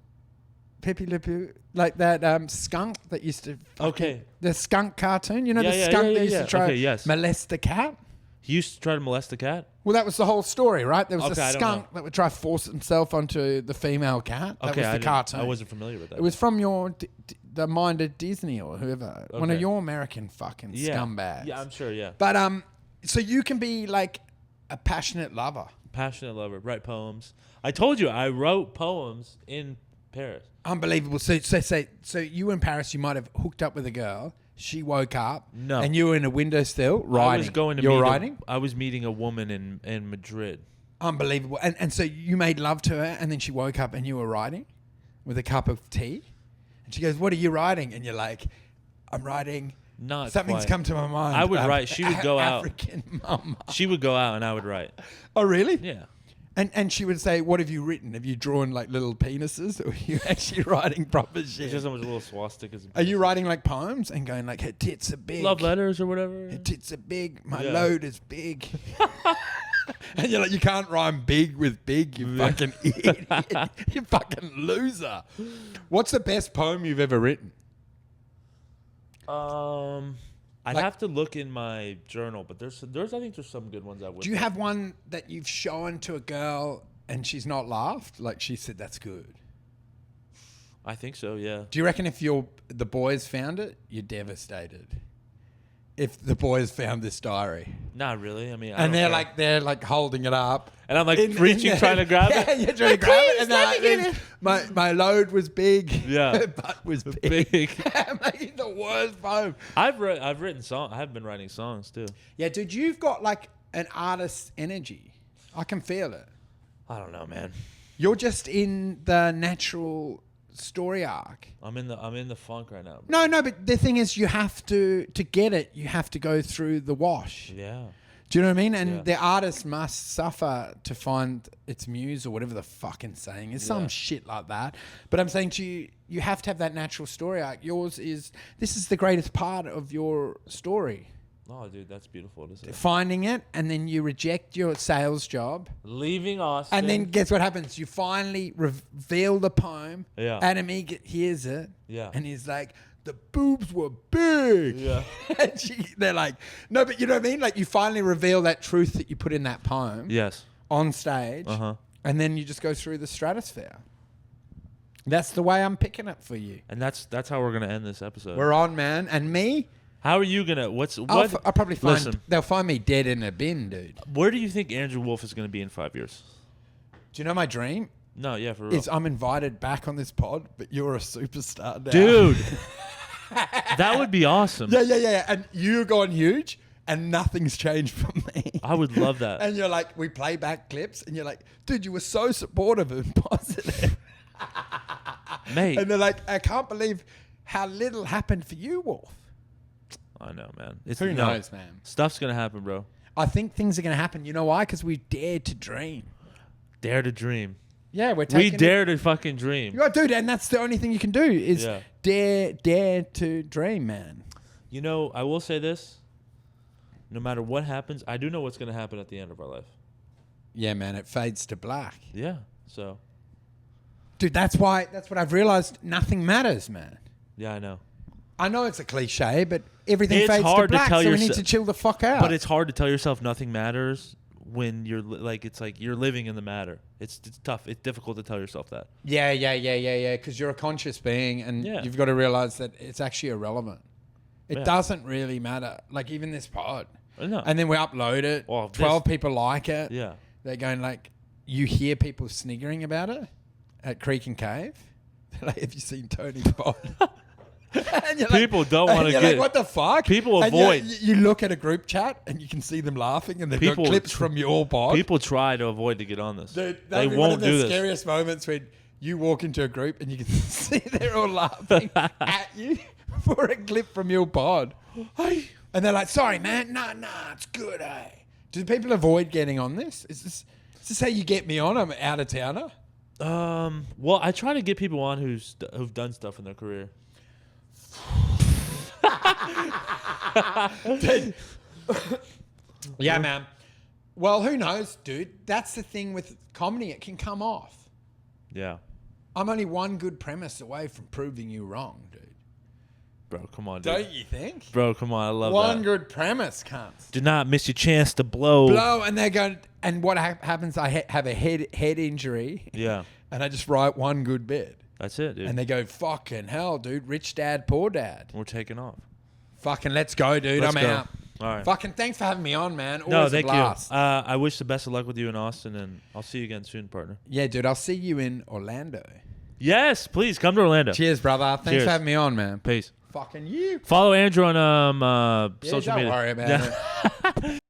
Pepe Le Pew, like that skunk that used to. Okay. The skunk cartoon, you know, Yeah, the yeah, skunk yeah, that used yeah. to try Okay, yes. molest the cat. He used to try to molest a cat. Well, that was the whole story, right? There was Okay, a I don't skunk know. that would try to force himself onto the female cat. That Okay, was the cartoon. I wasn't familiar with that. It was from the mind of Disney or whoever, one of Okay. your American fucking scumbags. Yeah, I'm sure. Yeah. But so you can be like a passionate lover. Passionate lover. Write poems. I told you I wrote poems in Paris. Unbelievable. So you were in Paris. You might have hooked up with a girl. She woke up. No. And you were in a windowsill writing. I was going to You're meet writing? I was meeting a woman in Madrid. Unbelievable. And so you made love to her, and then she woke up and you were writing with a cup of tea. And she goes, "What are you writing?" And you're like, "I'm writing. Not Something's quite. come to my mind." I would write. She would go out. African mama. She would go out and I would write. Oh, really? Yeah. And she would say, "What have you written? Have you drawn like little penises, or are you actually writing proper shit?" It's just so much little swastikas. Are you writing like poems and going like, "Her tits are big, love letters or whatever? her tits are big, my Yeah. load is big." And you're like, you can't rhyme big with big, you fucking idiot. You fucking loser. What's the best poem you've ever written? I'd Like- have to look in my journal, but there's I think there's some good ones I would. Do you have one that you've shown to a girl and she's not laughed? Like she said, that's good. I think so. Yeah. Do you reckon if the boys found it, you're devastated? If the boys found this diary, Not really. I mean, and they're like holding it up, and I'm like reaching, trying to grab yeah, it. you're trying to grab it, and let me get my load was big. Yeah. Her butt was big. Making the worst poem. I've written songs. I have been writing songs too. Yeah, dude, you've got like an artist's energy. I can feel it. I don't know, man. You're just in the natural story arc. I'm in the funk right now. No, but the thing is, you have to get it. You have to go through the wash. Yeah. Do you know what I mean? And Yeah. the artist must suffer to find its muse or whatever the fucking saying is. Some Yeah. shit like that. But I'm saying to you, you have to have that natural story arc. This is the greatest part of your story. Oh, dude, that's beautiful to say. Finding it, and then you reject your sales job. Leaving Austin. And then guess what happens? You finally reveal the poem. Yeah. Adam Egget hears it. Yeah. And he's like, the boobs were big. Yeah. And they're like, no, but you know what I mean? Like you finally reveal that truth that you put in that poem Yes. on stage. Uh-huh. And then you just go through the stratosphere. That's the way I'm picking it for you. And that's how we're gonna end this episode. We're on, man. And me, How are you gonna? What? I'll probably find, Listen. they'll find me dead in a bin, dude. Where do you think Andrew Wolfe is gonna be in 5 years? Do you know my dream? No, yeah, for real. Is I'm invited back on this pod, but you're a superstar now. Dude, that would be awesome. Yeah. And you're gone huge, and nothing's changed for me. I would love that. And you're like, we play back clips, and you're like, dude, you were so supportive and positive. Mate. And they're like, I can't believe how little happened for you, Wolf. I know, man. It's, Who knows, man? Stuff's gonna happen, bro. I think things are going to happen. You know why? Because we dared to dream. Dare to dream. Yeah, we're We taking dare to fucking dream. You got to do it, and that's the only thing you can do is Yeah. dare to dream, man. You know, I will say this. No matter what happens, I do know what's gonna happen at the end of our life. Yeah, man, it fades to black. Yeah. So. Dude, that's what I've realized. Nothing matters, man. Yeah, I know. I know it's a cliche, but everything It's fades to hard to black, tell so we need yourself- to chill the fuck out. But it's hard to tell yourself nothing matters when you're it's like you're living in the matter. It's tough. It's difficult to tell yourself that. Yeah, because you're a conscious being, and Yeah. you've got to realize that it's actually irrelevant. It Yeah. doesn't really matter. Like even this pod. I know. And then we upload it. Well, 12 people like it. Yeah. They're going like, you hear people sniggering about it at Creek and Cave. They're like, have you seen Tony's pod? And you're People don't and wanna you're get- like, what the fuck? People And avoid. You look at a group chat and you can see them laughing, and they've got People- clips from your pod. People try to avoid to get on this. Dude, They that'd be one won't of the do this. scariest moments when you walk into a group and you can see they're all laughing at you for a clip from your pod. And they're like, sorry, man. Nah, it's good, eh? Do people avoid getting on this? Is this how you get me on? I'm an out-of-towner. Well, I try to get people on who've done stuff in their career. Yeah, man. Well, who knows, dude? That's the thing with comedy. It can come off. Yeah. I'm only one good premise away from proving you wrong, dude. Bro, come on, dude. Don't you think? Bro, come on. I love One that. good premise, cunts. Do not miss your chance to blow. And they're going, and what happens, I have a head injury. Yeah. And I just write one good bit. That's it, dude. And they go, fucking hell, dude. Rich dad, poor dad. We're taking off. Fucking let's go, dude. Let's I'm go. out. All right. Fucking thanks for having me on, man. Always No, a thank blast. you. I wish the best of luck with you in Austin, and I'll see you again soon, partner. Yeah, dude. I'll see you in Orlando. Yes, please come to Orlando. Cheers, brother. Thanks Cheers. for having me on, man. Peace. Fucking you. Follow Andrew on social don't media. worry about it.